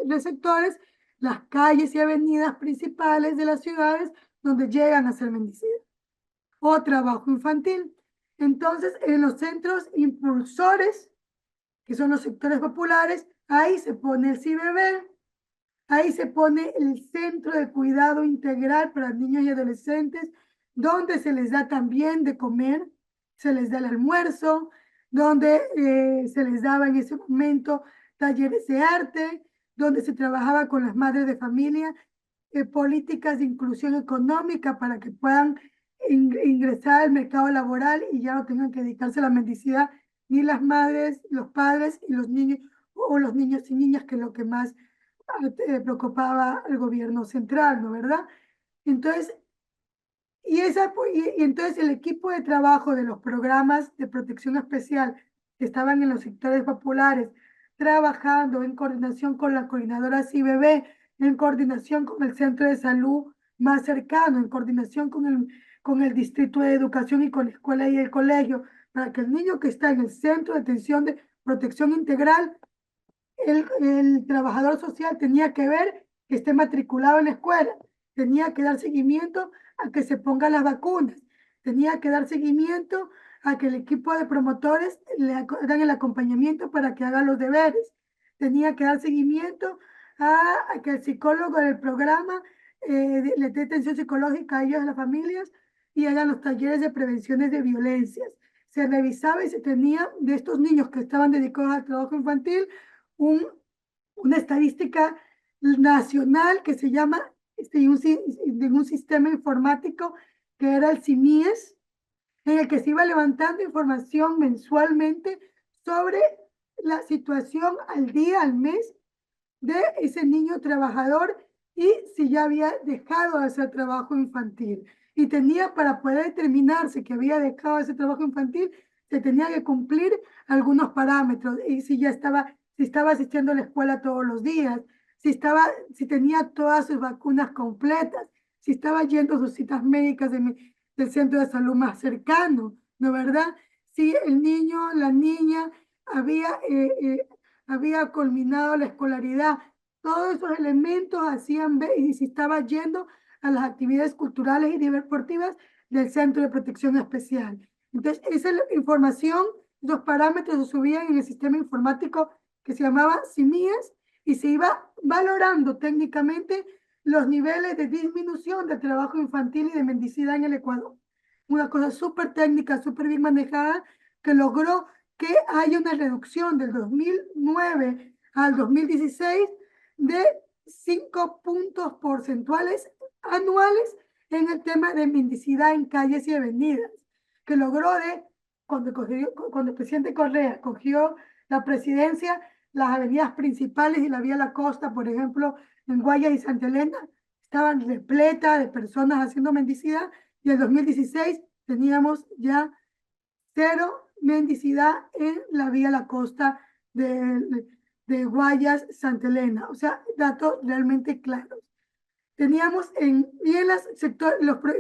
receptores, las calles y avenidas principales de las ciudades, donde llegan a ser mendicidad o trabajo infantil. Entonces, en los centros impulsores, que son los sectores populares, ahí se pone el CIBB, ahí se pone el Centro de Cuidado Integral para Niños y Adolescentes, donde se les da también de comer, se les da el almuerzo, donde se les daba en ese momento talleres de arte, donde se trabajaba con las madres de familia, políticas de inclusión económica para que puedan ingresar al mercado laboral y ya no tengan que dedicarse a la mendicidad ni las madres, los padres y los niños, o los niños y niñas, que es lo que más preocupaba al gobierno central, ¿no verdad? Entonces, y entonces el equipo de trabajo de los programas de protección especial que estaban en los sectores populares, trabajando en coordinación con la coordinadora CIBB, en coordinación con el centro de salud más cercano, en coordinación con el distrito de educación y con la escuela y el colegio, para que el niño que está en el centro de atención de protección integral, el trabajador social tenía que ver que esté matriculado en la escuela, tenía que dar seguimiento a que se pongan las vacunas, tenía que dar seguimiento a que el equipo de promotores le hagan el acompañamiento para que haga los deberes, tenía que dar seguimiento a que el psicólogo del programa le dé atención psicológica a ellos, a las familias, y hagan los talleres de prevenciones de violencias. Se revisaba y se tenía de estos niños que estaban dedicados al trabajo infantil una estadística nacional que se llama un sistema informático que era el CIMIES, en el que se iba levantando información mensualmente sobre la situación al día, al mes, de ese niño trabajador y si ya había dejado de hacer trabajo infantil. Y tenía, para poder determinarse que había dejado ese trabajo infantil, se tenía que cumplir algunos parámetros. Y si ya estaba, si estaba asistiendo a la escuela todos los días, si tenía todas sus vacunas completas, si estaba yendo a sus citas médicas del centro de salud más cercano, ¿no verdad? Si el niño, la niña había culminado la escolaridad, todos esos elementos hacían ver y si estaba yendo a las actividades culturales y deportivas del Centro de Protección Especial. Entonces, esa información, los parámetros se subían en el sistema informático que se llamaba CIMIES y se iba valorando técnicamente los niveles de disminución del trabajo infantil y de mendicidad en el Ecuador. Una cosa súper técnica, súper bien manejada, que logró que haya una reducción del 2009 al 2016 de 5 puntos porcentuales anuales en el tema de mendicidad en calles y avenidas, que logró cuando el presidente Correa cogió la presidencia, las avenidas principales y la vía La Costa, por ejemplo, en Guayas y Santa Elena, estaban repletas de personas haciendo mendicidad, y en el 2016 teníamos ya cero mendicidad en la vía La Costa de Guayas, Santa Elena. O sea, datos realmente claros. Teníamos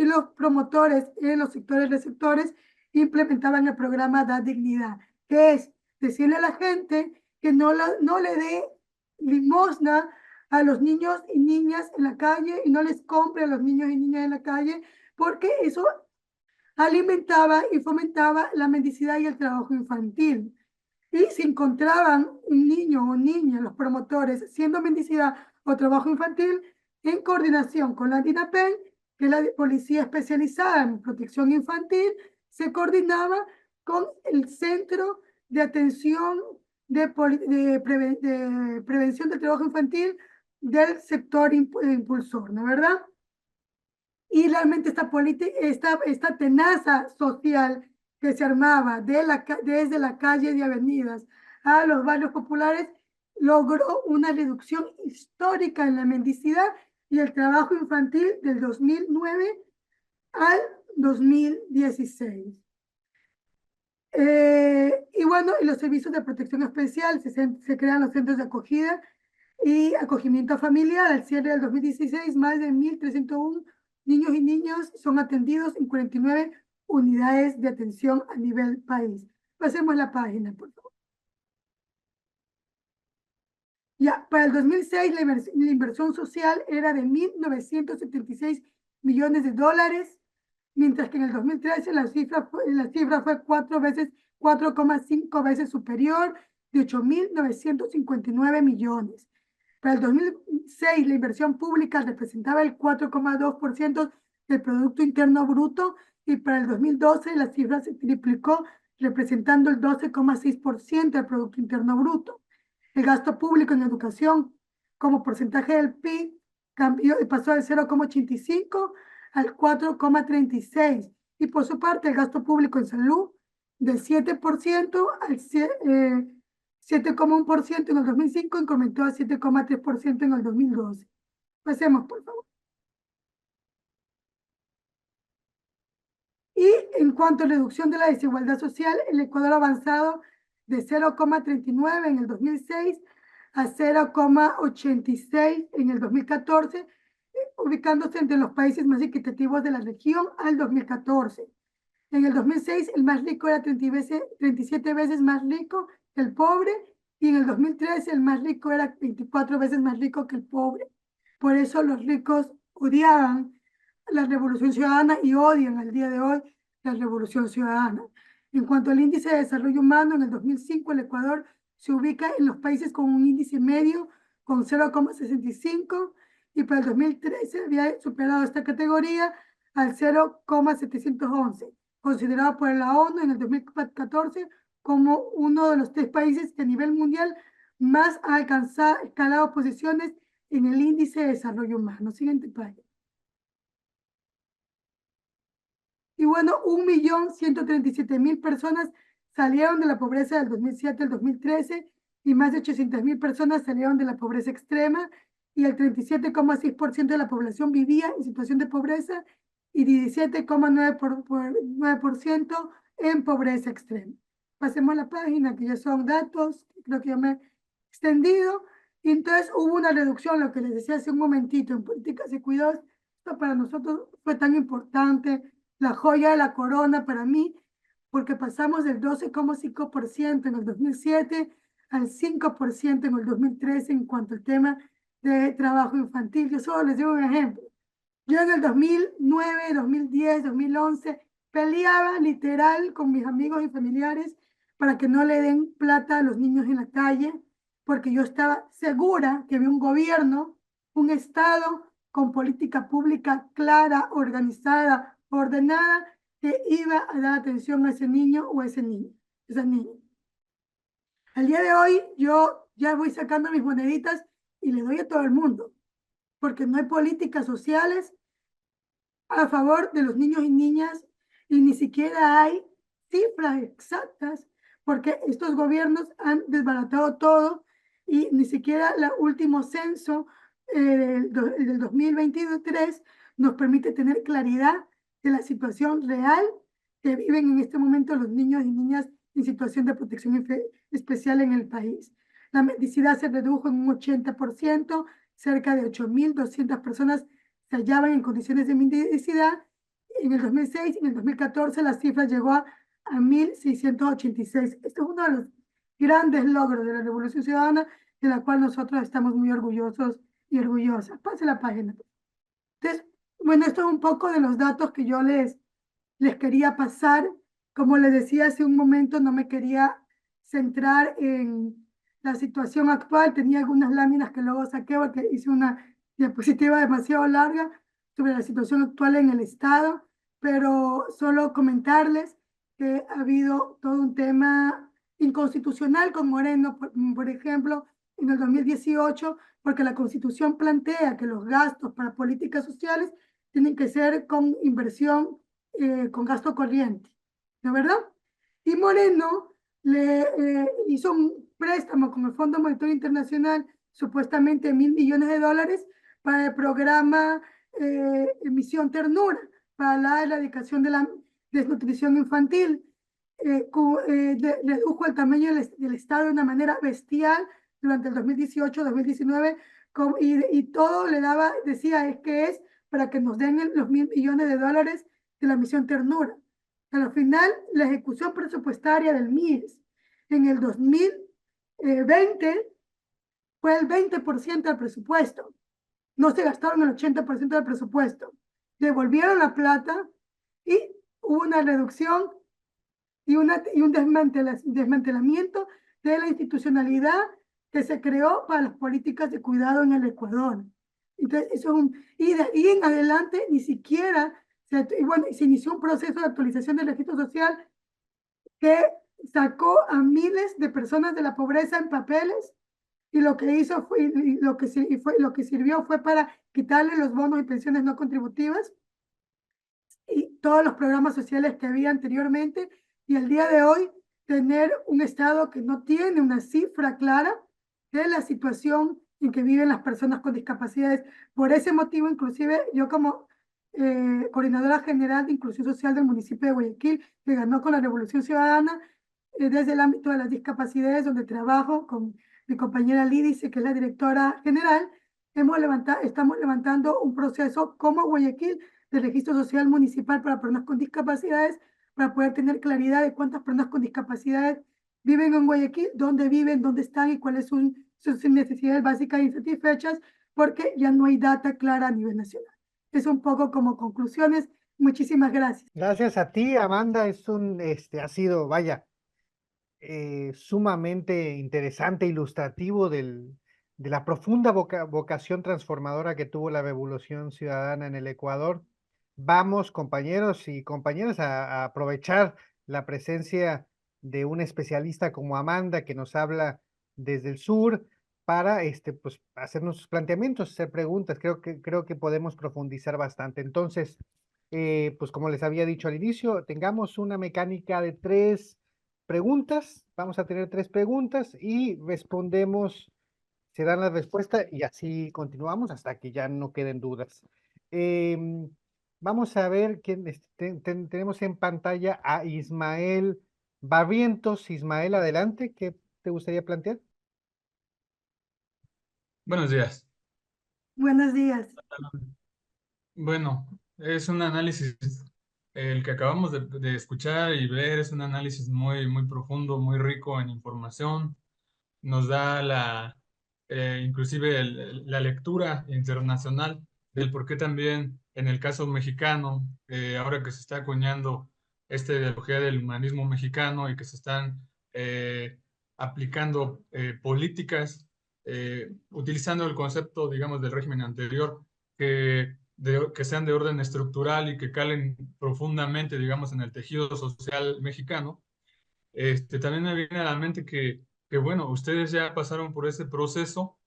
los promotores en los sectores receptores implementaban el programa Da Dignidad, que es decirle a la gente que no le dé limosna a los niños y niñas en la calle y no les compre a los niños y niñas en la calle, porque eso alimentaba y fomentaba la mendicidad y el trabajo infantil. Y si encontraban un niño o niña, los promotores, haciendo mendicidad o trabajo infantil, en coordinación con la DINAPEN, que es la Policía Especializada en Protección Infantil, se coordinaba con el Centro de Atención de Prevención del Trabajo Infantil del sector impulsor, ¿no es verdad? Y realmente esta tenaza social que se armaba desde la calle y avenidas a los barrios populares logró una reducción histórica en la mendicidad y el trabajo infantil del 2009 al 2016. Y bueno, y los servicios de protección especial, se crean los centros de acogida y acogimiento familiar. Al cierre del 2016, más de 1.301 niños y niñas son atendidos en 49 unidades de atención a nivel país. Pasemos la página, por favor. Ya, para el 2006 la inversión social era de 1.976 millones de dólares, mientras que en el 2013 la cifra fue 4,5 veces superior, de 8.959 millones. Para el 2006, la inversión pública representaba el 4,2% del Producto Interno Bruto y para el 2012 la cifra se triplicó, representando el 12,6% del Producto Interno Bruto. El gasto público en educación como porcentaje del PIB pasó del 0,85 al 4,36 y por su parte el gasto público en salud del 7% al 7,1% en el 2005 incrementó a 7,3% en el 2012. Pasemos, por favor. Y en cuanto a reducción de la desigualdad social, el Ecuador ha avanzado de 0,39 en el 2006 a 0,86 en el 2014, ubicándose entre los países más equitativos de la región al 2014. En el 2006, el más rico era 37 veces más rico que el pobre, y en el 2013 el más rico era 24 veces más rico que el pobre. Por eso los ricos odiaban la Revolución Ciudadana y odian al día de hoy la Revolución Ciudadana. En cuanto al índice de desarrollo humano, en el 2005 el Ecuador se ubica en los países con un índice medio con 0,65 y para el 2013 había superado esta categoría al 0,711, considerado por la ONU en el 2014 como uno de los 3 países que a nivel mundial más ha escalado posiciones en el índice de desarrollo humano. Siguiente página. Y bueno, 1.137.000 personas salieron de la pobreza del 2007 al 2013 y más de 800.000 personas salieron de la pobreza extrema y el 37,6% de la población vivía en situación de pobreza y 17,9% en pobreza extrema. Pasemos a la página, que ya son datos, creo que ya me he extendido. Y entonces hubo una reducción, lo que les decía hace un momentito, en políticas de cuidados. Esto para nosotros fue tan importante, la joya de la corona para mí, porque pasamos del 12,5% en el 2007 al 5% en el 2013 en cuanto al tema de trabajo infantil. Yo solo les doy un ejemplo. Yo en el 2009, 2010, 2011 peleaba literal con mis amigos y familiares para que no le den plata a los niños en la calle, porque yo estaba segura que había un gobierno, un Estado con política pública clara, organizada, ordenada, que iba a dar atención a ese niño o a ese niño, esa niña. Al día de hoy yo ya voy sacando mis moneditas y le doy a todo el mundo, porque no hay políticas sociales a favor de los niños y niñas y ni siquiera hay cifras exactas porque estos gobiernos han desbaratado todo y ni siquiera el último censo del 2023 nos permite tener claridad de la situación real que viven en este momento los niños y niñas en situación de protección especial en el país. La mendicidad se redujo en un 80%, cerca de 8.200 personas se hallaban en condiciones de mendicidad. En el 2006 y en el 2014 la cifra llegó a 1.686. Este es uno de los grandes logros de la Revolución Ciudadana, de la cual nosotros estamos muy orgullosos y orgullosas. Pase la página. Entonces, bueno, esto es un poco de los datos que yo les quería pasar. Como les decía hace un momento, no me quería centrar en la situación actual. Tenía algunas láminas que luego saqué porque hice una diapositiva demasiado larga sobre la situación actual en el Estado, pero solo comentarles que ha habido todo un tema inconstitucional con Moreno, por ejemplo, en el 2018, porque la Constitución plantea que los gastos para políticas sociales tienen que ser con inversión, con gasto corriente, ¿de verdad? Y Moreno le hizo un préstamo con el Fondo Monetario Internacional, supuestamente $1.000 millones, para el programa Misión Ternura, para la erradicación de la desnutrición infantil. Redujo el tamaño del Estado de una manera bestial durante el 2018-2019 y todo le daba, decía, es que es para que nos den los $1.000 millones de la Misión Ternura. Al final, la ejecución presupuestaria del MIES en el 2020 fue el 20% del presupuesto. No se gastaron el 80% del presupuesto. Devolvieron la plata y hubo una reducción y un desmantelamiento de la institucionalidad que se creó para las políticas de cuidado en el Ecuador. Entonces, eso es y de ahí en adelante ni siquiera se inició un proceso de actualización del registro social que sacó a miles de personas de la pobreza en papeles y lo que hizo fue, lo que sirvió fue para quitarle los bonos y pensiones no contributivas y todos los programas sociales que había anteriormente, y el día de hoy tener un Estado que no tiene una cifra clara de la situación en que viven las personas con discapacidades. Por ese motivo, inclusive, yo como coordinadora general de inclusión social del municipio de Guayaquil, que ganó con la Revolución Ciudadana, desde el ámbito de las discapacidades, donde trabajo con mi compañera Lídice, que es la directora general, estamos levantando un proceso como Guayaquil de registro social municipal para personas con discapacidades, para poder tener claridad de cuántas personas con discapacidades viven en Guayaquil, dónde viven, dónde están y cuáles son sus necesidades básicas insatisfechas, porque ya no hay data clara a nivel nacional. Es un poco como conclusiones. Muchísimas gracias. Gracias a ti, Amanda. Ha sido, vaya, sumamente interesante, ilustrativo de la profunda vocación transformadora que tuvo la Revolución Ciudadana en el Ecuador. Vamos, compañeros y compañeras, a aprovechar la presencia de un especialista como Amanda que nos habla desde el sur para pues, hacer nuestros planteamientos, hacer preguntas. Creo que podemos profundizar bastante. Entonces, pues como les había dicho al inicio, tengamos una mecánica de 3 preguntas. Vamos a tener 3 preguntas y respondemos, se dan la respuesta y así continuamos hasta que ya no queden dudas. Vamos a ver quién tenemos en pantalla a Ismael Barrientos. Ismael, adelante, ¿qué te gustaría plantear? Buenos días. Buenos días. Bueno, es un análisis, el que acabamos de escuchar y ver es un análisis muy profundo, muy rico en información. Nos da inclusive la lectura internacional del por qué también en el caso mexicano, ahora que se está acuñando esta ideología del humanismo mexicano y que se están aplicando políticas, utilizando el concepto, digamos, del régimen anterior, que sean de orden estructural y que calen profundamente, digamos, en el tejido social mexicano. También me viene a la mente que, bueno, ustedes ya pasaron por ese proceso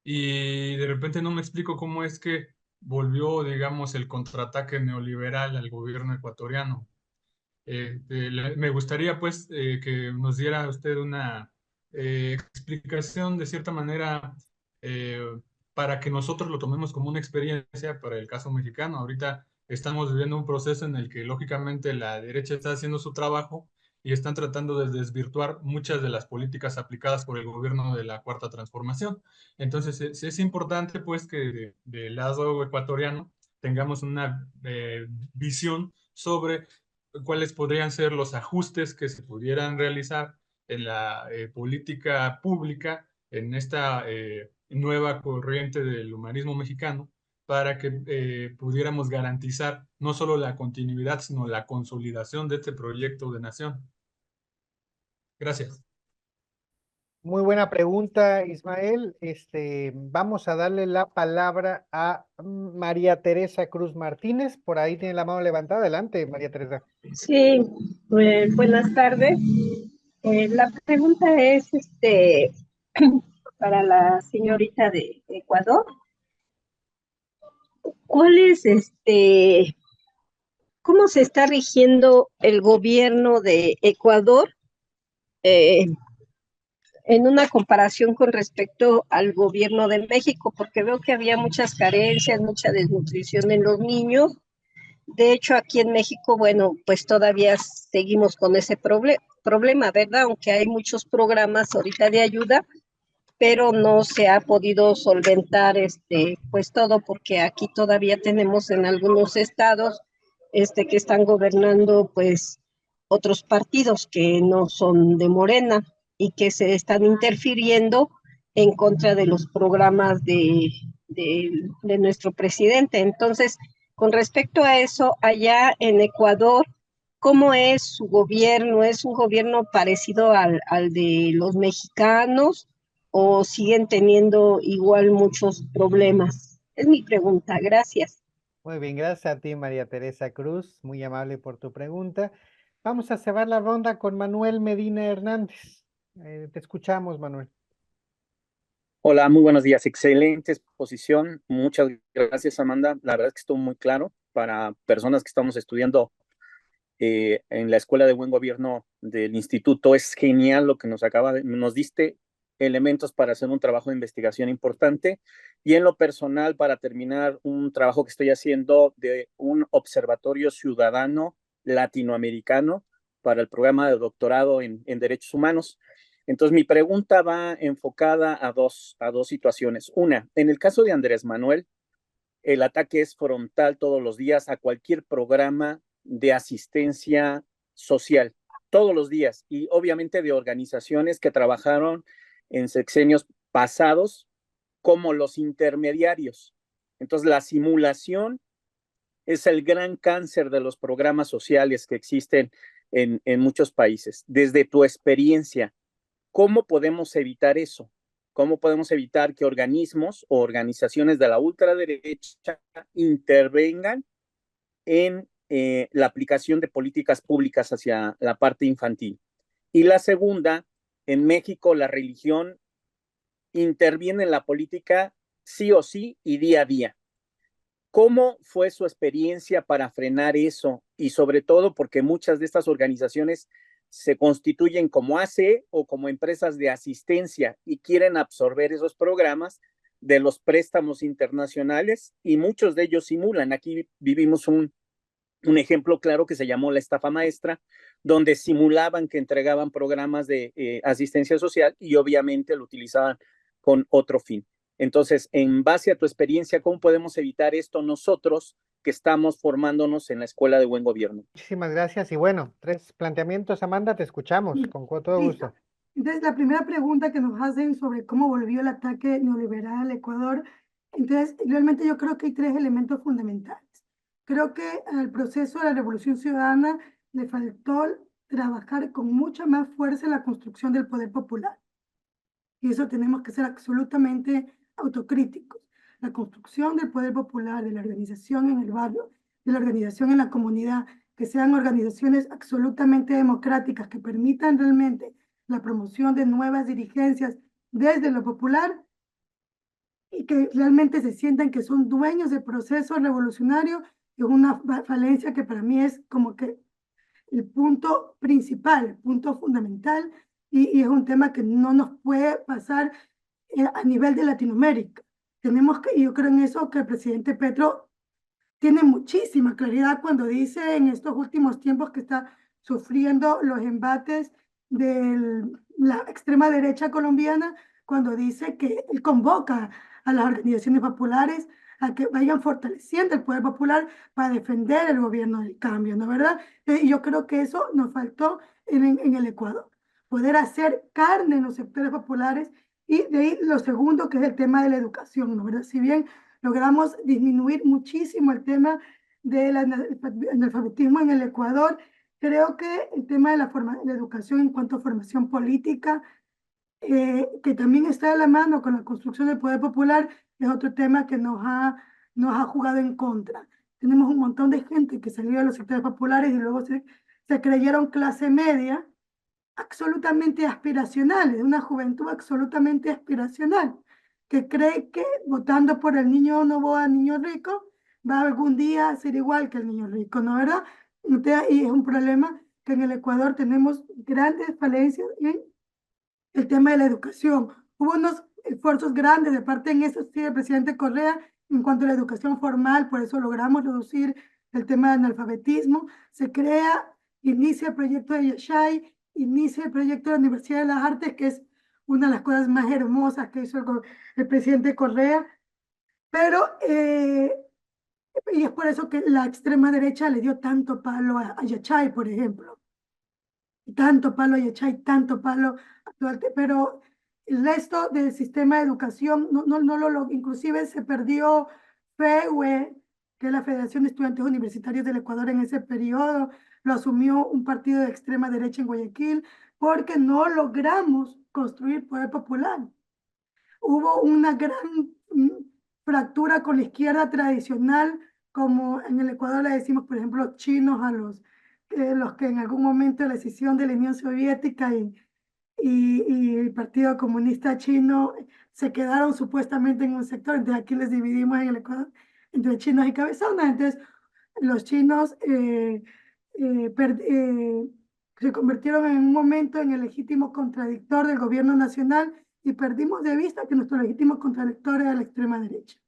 y de repente no me explico cómo es que volvió, digamos, el contraataque neoliberal al gobierno ecuatoriano. Me gustaría, pues, que nos diera usted una explicación de cierta manera eh, para que nosotros lo tomemos como una experiencia para el caso mexicano. Ahorita estamos viviendo un proceso en el que, lógicamente, la derecha está haciendo su trabajo y están tratando de desvirtuar muchas de las políticas aplicadas por el gobierno de la Cuarta Transformación. Entonces, es importante, pues, que del lado ecuatoriano tengamos una visión sobre cuáles podrían ser los ajustes que se pudieran realizar en la política pública, en esta nueva corriente del humanismo mexicano, para que pudiéramos garantizar no solo la continuidad, sino la consolidación de este proyecto de nación. Gracias. Muy buena pregunta, Ismael. Vamos a darle la palabra a María Teresa Cruz Martínez. Por ahí tiene la mano levantada. Adelante, María Teresa. Sí, buenas tardes. La pregunta es para la señorita de Ecuador. ¿Cuál es cómo se está rigiendo el gobierno de Ecuador eh, en una comparación con respecto al gobierno de México? Porque veo que había muchas carencias, mucha desnutrición en los niños. De hecho, aquí en México, bueno, pues todavía seguimos con ese problema, ¿verdad? Aunque hay muchos programas ahorita de ayuda, pero no se ha podido solventar pues todo, porque aquí todavía tenemos en algunos estados que están gobernando pues otros partidos que no son de Morena y que se están interfiriendo en contra de los programas de nuestro presidente. Entonces, con respecto a eso, allá en Ecuador, ¿cómo es su gobierno? ¿Es un gobierno parecido al de los mexicanos o siguen teniendo igual muchos problemas? Es mi pregunta. Gracias. Muy bien, gracias a ti, María Teresa Cruz. Muy amable por tu pregunta. Vamos a cerrar la ronda con Manuel Medina Hernández. Te escuchamos, Manuel. Hola, muy buenos días. Excelente exposición. Muchas gracias, Amanda. La verdad es que estuvo muy claro para personas que estamos estudiando en la Escuela de Buen Gobierno del Instituto. Es genial lo que nos diste elementos para hacer un trabajo de investigación importante y en lo personal para terminar un trabajo que estoy haciendo de un observatorio ciudadano latinoamericano para el programa de doctorado en Derechos Humanos. Entonces, mi pregunta va enfocada a dos situaciones. Una, en el caso de Andrés Manuel, el ataque es frontal todos los días a cualquier programa de asistencia social, todos los días, y obviamente de organizaciones que trabajaron en sexenios pasados como los intermediarios. Entonces, la simulación es el gran cáncer de los programas sociales que existen en muchos países. Desde tu experiencia, ¿cómo podemos evitar eso? ¿Cómo podemos evitar que organismos o organizaciones de la ultraderecha intervengan en la aplicación de políticas públicas hacia la parte infantil? Y la segunda, en México la religión interviene en la política sí o sí y día a día. ¿Cómo fue su experiencia para frenar eso? Y sobre todo porque muchas de estas organizaciones se constituyen como ACE o como empresas de asistencia y quieren absorber esos programas de los préstamos internacionales y muchos de ellos simulan. Aquí vivimos un ejemplo claro que se llamó la estafa maestra, donde simulaban que entregaban programas de asistencia social y obviamente lo utilizaban con otro fin. Entonces, en base a tu experiencia, ¿cómo podemos evitar esto nosotros que estamos formándonos en la Escuela de Buen Gobierno? Muchísimas gracias. Y bueno, 3 planteamientos, Amanda, te escuchamos Sí, con todo listo. gusto. Entonces, la primera pregunta que nos hacen sobre cómo volvió el ataque neoliberal al Ecuador, entonces, realmente yo creo que hay 3 elementos fundamentales. Creo que al proceso de la Revolución Ciudadana le faltó trabajar con mucha más fuerza en la construcción del poder popular. Y eso tenemos que ser absolutamente autocríticos. La construcción del poder popular, de la organización en el barrio, de la organización en la comunidad, que sean organizaciones absolutamente democráticas, que permitan realmente la promoción de nuevas dirigencias desde lo popular y que realmente se sientan que son dueños del proceso revolucionario, es una falencia que para mí es como que el punto principal, el punto fundamental, y es un tema que no nos puede pasar a nivel de Latinoamérica. Tenemos que, y yo creo en eso que el presidente Petro tiene muchísima claridad cuando dice en estos últimos tiempos que está sufriendo los embates de la extrema derecha colombiana, cuando dice que él convoca a las organizaciones populares a que vayan fortaleciendo el poder popular para defender el gobierno del cambio, ¿no es verdad? Y yo creo que eso nos faltó en el Ecuador, poder hacer carne en los sectores populares y de ahí lo segundo que es el tema de la educación, ¿no es verdad? Si bien logramos disminuir muchísimo el tema del analfabetismo en el Ecuador. Creo que el tema de la educación en cuanto a formación política, que también está de la mano con la construcción del poder popular, es otro tema que nos ha jugado en contra. Tenemos un montón de gente que salió de los sectores populares y luego se creyeron clase media, absolutamente aspiracionales, una juventud absolutamente aspiracional, que cree que votando por el niño Novoa, niño rico, va algún día a ser igual que el niño rico, ¿no verdad? Entonces, y es un problema que en el Ecuador tenemos grandes falencias en el tema de la educación. Hubo unos esfuerzos grandes de parte en eso, sí, del presidente Correa en cuanto a la educación formal, por eso logramos reducir el tema del analfabetismo. Se crea, inicia el proyecto de Yashay, inicia el proyecto de la Universidad de las Artes, que es una de las cosas más hermosas que hizo el presidente Correa, pero y es por eso que la extrema derecha le dio tanto palo a Yachay, por ejemplo. Tanto palo a Yachay, tanto palo a Duarte, pero el resto del sistema de educación no lo logró. Inclusive se perdió FEUE, que es la Federación de Estudiantes Universitarios del Ecuador en ese periodo, lo asumió un partido de extrema derecha en Guayaquil, porque no logramos construir poder popular. Hubo una gran fractura con la izquierda tradicional, como en el Ecuador le decimos, por ejemplo, los chinos a los que en algún momento de la decisión de la Unión Soviética y el Partido Comunista Chino se quedaron supuestamente en un sector, entonces aquí les dividimos en el Ecuador entre chinos y cabezones, entonces los chinos se convirtieron en un momento en el legítimo contradictor del gobierno nacional y perdimos de vista que nuestro legítimo contradictor era la extrema derecha.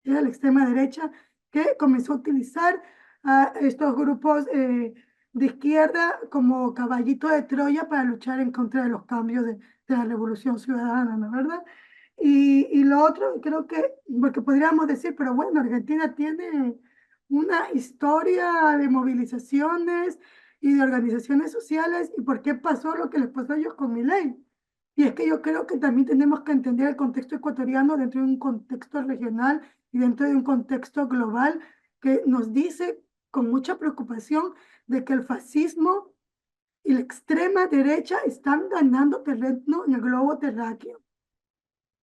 Era la extrema derecha que comenzó a utilizar a estos grupos de izquierda como caballito de Troya para luchar en contra de los cambios de la revolución ciudadana, ¿no es verdad? Y lo otro, creo que, porque podríamos decir, pero bueno, Argentina tiene una historia de movilizaciones y de organizaciones sociales, ¿y por qué pasó lo que les pasó a ellos con Milei? Y es que yo creo que también tenemos que entender el contexto ecuatoriano dentro de un contexto regional y dentro de un contexto global que nos dice con mucha preocupación de que el fascismo y la extrema derecha están ganando terreno en el globo terráqueo.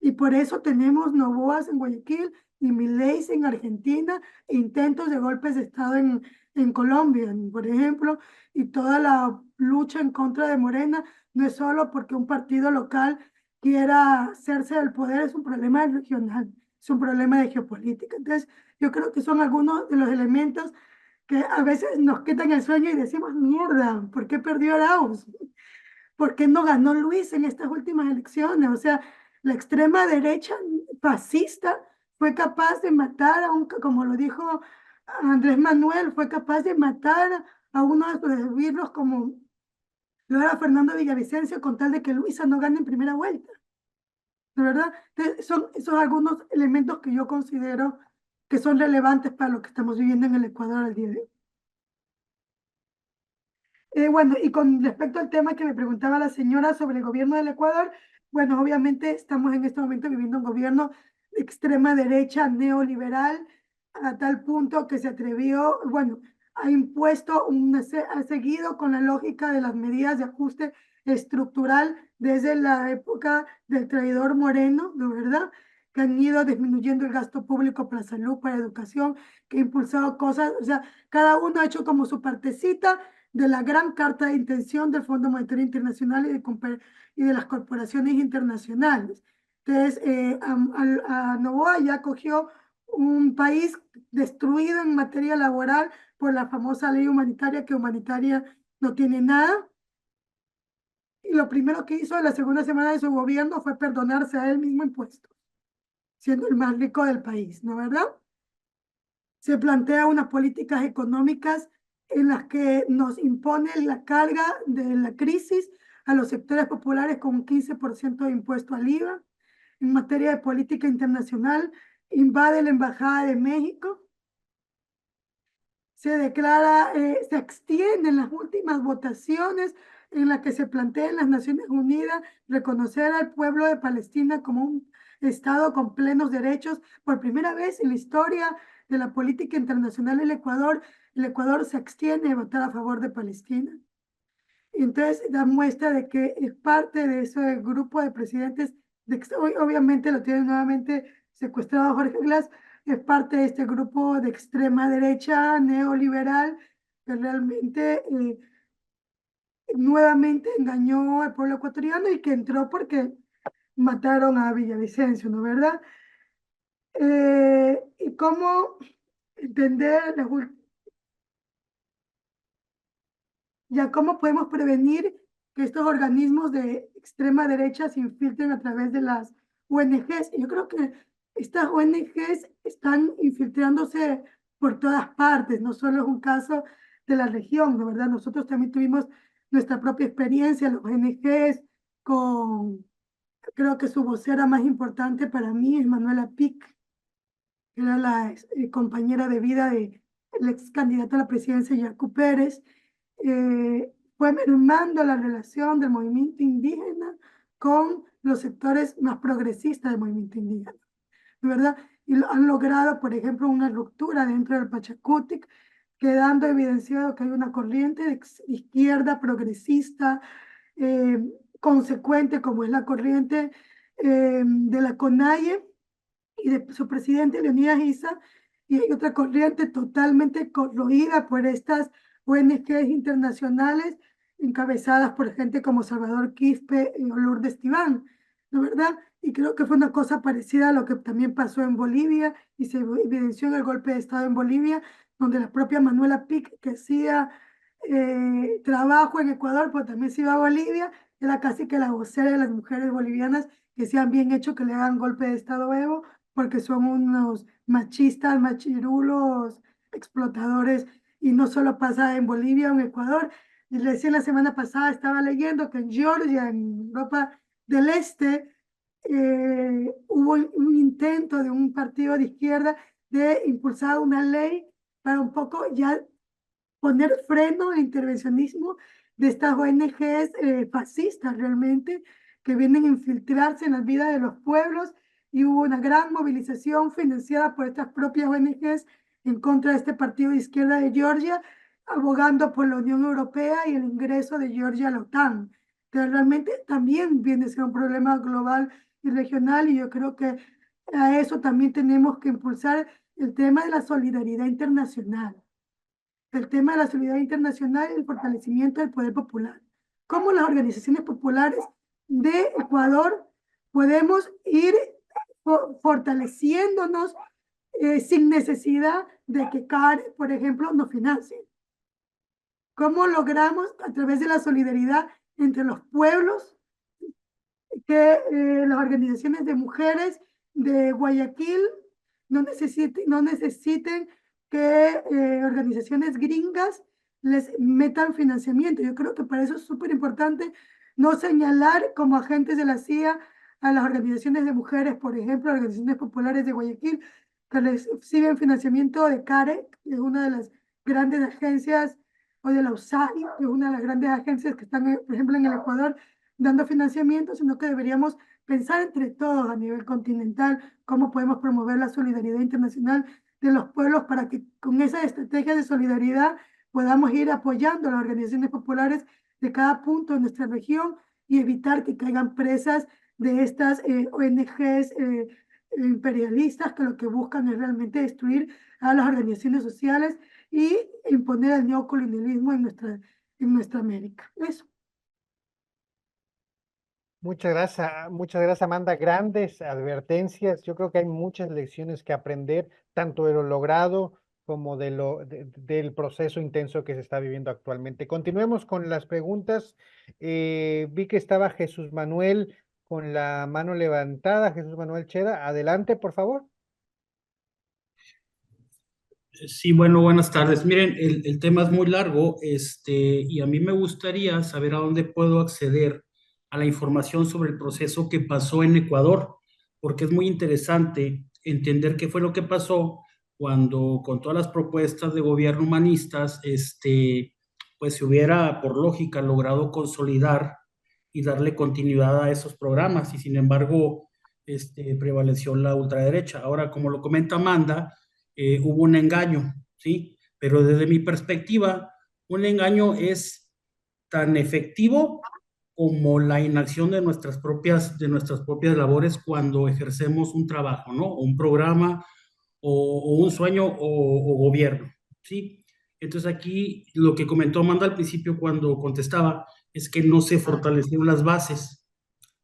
Y por eso tenemos Novoas en Guayaquil y Mileis en Argentina, e intentos de golpes de Estado en Colombia, por ejemplo, y toda la lucha en contra de Morena no es solo porque un partido local quiera hacerse del poder, es un problema regional, es un problema de geopolítica. Entonces, yo creo que son algunos de los elementos que a veces nos quitan el sueño y decimos, mierda, ¿por qué perdió Arauz? ¿Por qué no ganó Luis en estas últimas elecciones? O sea, la extrema derecha fascista fue capaz de matar como lo dijo Andrés Manuel, fue capaz de matar a uno de sus esbirros como lo era Fernando Villavicencio con tal de que Luisa no gane en primera vuelta. ¿de verdad? Entonces, son algunos elementos que yo considero que son relevantes para lo que estamos viviendo en el Ecuador al día de hoy. Bueno, y con respecto al tema que me preguntaba la señora sobre el gobierno del Ecuador, bueno, obviamente estamos en este momento viviendo un gobierno de extrema derecha neoliberal a tal punto que se atrevió, bueno, ha impuesto, ha seguido con la lógica de las medidas de ajuste estructural desde la época del traidor Moreno, ¿no verdad? Que han ido disminuyendo el gasto público para salud, para educación, que ha impulsado cosas, o sea, cada uno ha hecho como su partecita de la gran carta de intención del Fondo Monetario Internacional y de las corporaciones internacionales. Entonces, a Noboa ya cogió un país destruido en materia laboral por la famosa ley humanitaria, que humanitaria no tiene nada. Y lo primero que hizo en la segunda semana de su gobierno fue perdonarse a él mismo impuestos, siendo el más rico del país, ¿no verdad? Se plantea unas políticas económicas en las que nos impone la carga de la crisis a los sectores populares con un 15% de impuesto al IVA. En materia de política internacional, invade la Embajada de México. Se declara, se extiende en las últimas votaciones en las que se plantea en las Naciones Unidas reconocer al pueblo de Palestina como un Estado con plenos derechos. Por primera vez en la historia de la política internacional el Ecuador se extiende a votar a favor de Palestina. Entonces da muestra de que es parte de ese grupo de presidentes, obviamente lo tiene nuevamente secuestrado Jorge Glass, es parte de este grupo de extrema derecha neoliberal que realmente nuevamente engañó al pueblo ecuatoriano y que entró porque mataron a Villavicencio, ¿no verdad? ¿Y cómo entender ya cómo podemos prevenir que estos organismos de extrema derecha se infiltren a través de las ONGs? Yo creo que estas ONGs están infiltrándose por todas partes, no solo es un caso de la región, ¿no verdad? Nosotros también tuvimos nuestra propia experiencia, las ONGs, creo que su vocera más importante para mí es Manuela Pic, que era la compañera de vida del ex candidato a la presidencia, Yacu Pérez. Fue mermando la relación del movimiento indígena con los sectores más progresistas del movimiento indígena, ¿verdad? Y han logrado, por ejemplo, una ruptura dentro del Pachacutic, quedando evidenciado que hay una corriente de izquierda progresista consecuente, como es la corriente de la CONAIE y de su presidente Leonidas Issa, y hay otra corriente totalmente corroída por estas ONGs internacionales encabezadas por gente como Salvador Quispe o Lourdes Tibán, ¿no verdad? Y creo que fue una cosa parecida a lo que también pasó en Bolivia y se evidenció en el golpe de Estado en Bolivia, donde la propia Manuela Pic, que hacía trabajo en Ecuador, pues también se iba a Bolivia, era casi que la vocera de las mujeres bolivianas que se han bien hecho que le hagan golpe de Estado a Evo, porque son unos machistas, machirulos, explotadores, y no solo pasa en Bolivia o en Ecuador. Y recién la semana pasada estaba leyendo que en Georgia, en Europa del Este, hubo un intento de un partido de izquierda de impulsar una ley para un poco ya poner freno al intervencionismo de estas ONGs fascistas realmente, que vienen a infiltrarse en la vida de los pueblos, y hubo una gran movilización financiada por estas propias ONGs en contra de este partido de izquierda de Georgia, abogando por la Unión Europea y el ingreso de Georgia a la OTAN, que realmente también viene a ser un problema global y regional, y yo creo que a eso también tenemos que impulsar el tema de la solidaridad internacional, el tema de la solidaridad internacional y el fortalecimiento del poder popular. ¿Cómo las organizaciones populares de Ecuador podemos ir fortaleciéndonos sin necesidad de que CARE, por ejemplo, nos financie? ¿Cómo logramos, a través de la solidaridad entre los pueblos, que las organizaciones de mujeres de Guayaquil no necesiten que organizaciones gringas les metan financiamiento? Yo creo que para eso es súper importante no señalar como agentes de la CIA a las organizaciones de mujeres, por ejemplo, organizaciones populares de Guayaquil, que reciben financiamiento de CARE, que es una de las grandes agencias, o de la USAID, que es una de las grandes agencias que están, por ejemplo, en el Ecuador, dando financiamiento, sino que deberíamos pensar entre todos a nivel continental cómo podemos promover la solidaridad internacional de los pueblos para que con esa estrategia de solidaridad podamos ir apoyando a las organizaciones populares de cada punto de nuestra región y evitar que caigan presas de estas ONGs imperialistas que lo que buscan es realmente destruir a las organizaciones sociales y imponer el neocolonialismo en nuestra América. Eso. Muchas gracias, Amanda. Grandes advertencias. Yo creo que hay muchas lecciones que aprender, tanto de lo logrado como del proceso intenso que se está viviendo actualmente. Continuemos con las preguntas. Vi que estaba Jesús Manuel con la mano levantada. Jesús Manuel Cheda, adelante, por favor. Sí, bueno, buenas tardes. Miren, el tema es muy largo, y a mí me gustaría saber a dónde puedo acceder a la información sobre el proceso que pasó en Ecuador, porque es muy interesante entender qué fue lo que pasó cuando con todas las propuestas de gobierno humanistas, pues se hubiera, por lógica, logrado consolidar y darle continuidad a esos programas, y sin embargo, prevaleció la ultraderecha. Ahora, como lo comenta Amanda, hubo un engaño, ¿sí? Pero desde mi perspectiva, un engaño es tan efectivo como la inacción de nuestras propias labores cuando ejercemos un trabajo, ¿no? Un programa o un sueño o gobierno, ¿sí? Entonces aquí lo que comentó Amanda al principio cuando contestaba es que no se fortalecieron las bases,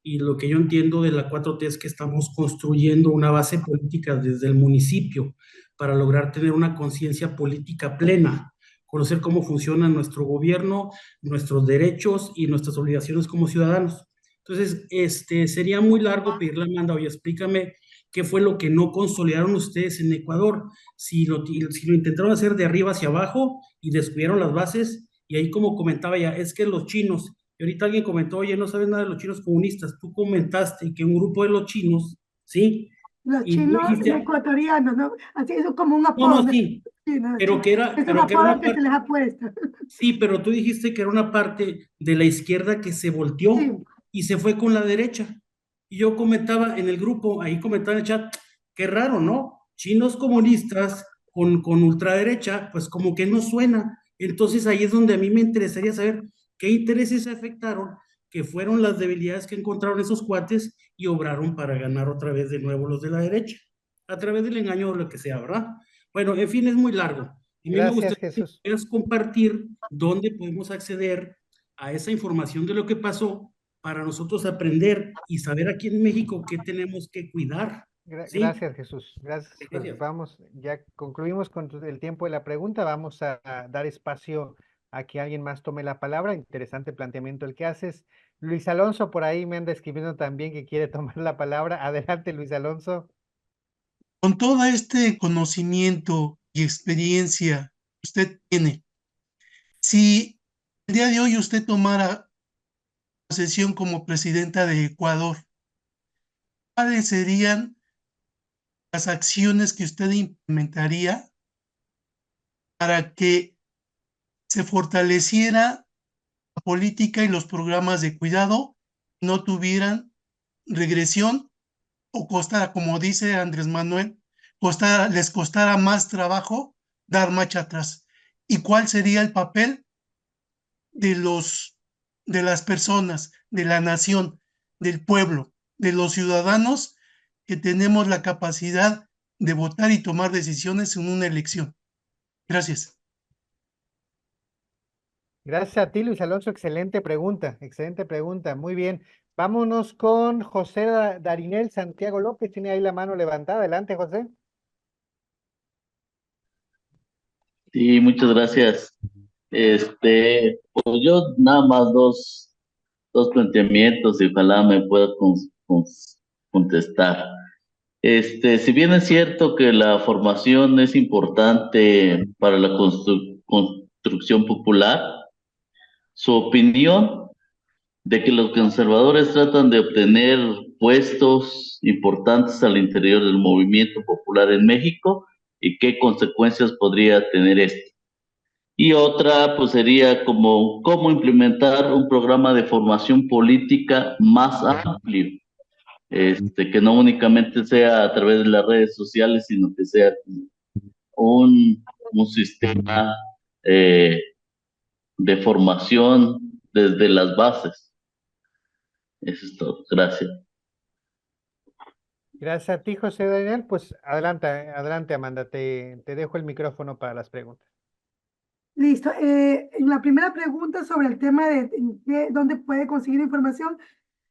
y lo que yo entiendo de la 4T es que estamos construyendo una base política desde el municipio para lograr tener una conciencia política plena, conocer cómo funciona nuestro gobierno, nuestros derechos y nuestras obligaciones como ciudadanos. Entonces, sería muy largo pedirle a Amanda, oye, explícame qué fue lo que no consolidaron ustedes en Ecuador, si lo intentaron hacer de arriba hacia abajo y descubrieron las bases, y ahí como comentaba ya, es que los chinos, y ahorita alguien comentó, oye, no sabes nada de los chinos comunistas. Tú comentaste que un grupo de los chinos, ¿sí? Los Y tú chinos dijiste, ecuatorianos, ¿no? Así es como un no, apodo. no, sí, pero que era, Es un pero que era apodo una que se parte, les ha puesto. sí, pero tú dijiste que era una parte de la izquierda que se volteó Sí, y se fue con la derecha. Y yo comentaba en el grupo, ahí comentaba en el chat, qué raro, ¿no? Chinos comunistas con ultraderecha, pues como que no suena. Entonces ahí es donde a mí me interesaría saber qué intereses se afectaron, que fueron las debilidades que encontraron esos cuates y obraron para ganar otra vez de nuevo los de la derecha, a través del engaño o lo que sea, ¿verdad? Bueno, en fin, es muy largo. A mí me Gracias, gustaría que Jesús. puedas compartir dónde podemos acceder a esa información de lo que pasó para nosotros aprender y saber aquí en México qué tenemos que cuidar, ¿sí? Gracias, Jesús. Gracias. Pues Gracias. vamos, ya concluimos con el tiempo de la pregunta. Vamos a dar espacio a que alguien más tome la palabra. Interesante planteamiento el que haces. Luis Alonso por ahí me anda escribiendo también que quiere tomar la palabra. Adelante, Luis Alonso. Con todo este conocimiento y experiencia que usted tiene, si el día de hoy usted tomara posesión como presidenta de Ecuador, ¿cuáles serían las acciones que usted implementaría para que se fortaleciera la política y los programas de cuidado no tuvieran regresión o costara, como dice Andrés Manuel, les costara más trabajo dar marcha atrás? ¿Y cuál sería el papel de las personas, de la nación, del pueblo, de los ciudadanos que tenemos la capacidad de votar y tomar decisiones en una elección? Gracias. Gracias a ti, Luis Alonso. Excelente pregunta. Excelente pregunta. Muy bien. Vámonos con José Darinel Santiago López. Tiene ahí la mano levantada. Adelante, José. Sí, muchas gracias. Pues yo nada más dos planteamientos y ojalá me pueda contestar. Si bien es cierto que la formación es importante para la construcción popular, su opinión de que los conservadores tratan de obtener puestos importantes al interior del movimiento popular en México y qué consecuencias podría tener esto. Y otra, pues sería como cómo implementar un programa de formación política más amplio, que no únicamente sea a través de las redes sociales, sino que sea un sistema de formación desde las bases. Eso es todo. Gracias. Gracias a ti, José Daniel. Pues adelante, Amanda. Te dejo el micrófono para las preguntas. Listo. En la primera pregunta sobre el tema de dónde puede conseguir información,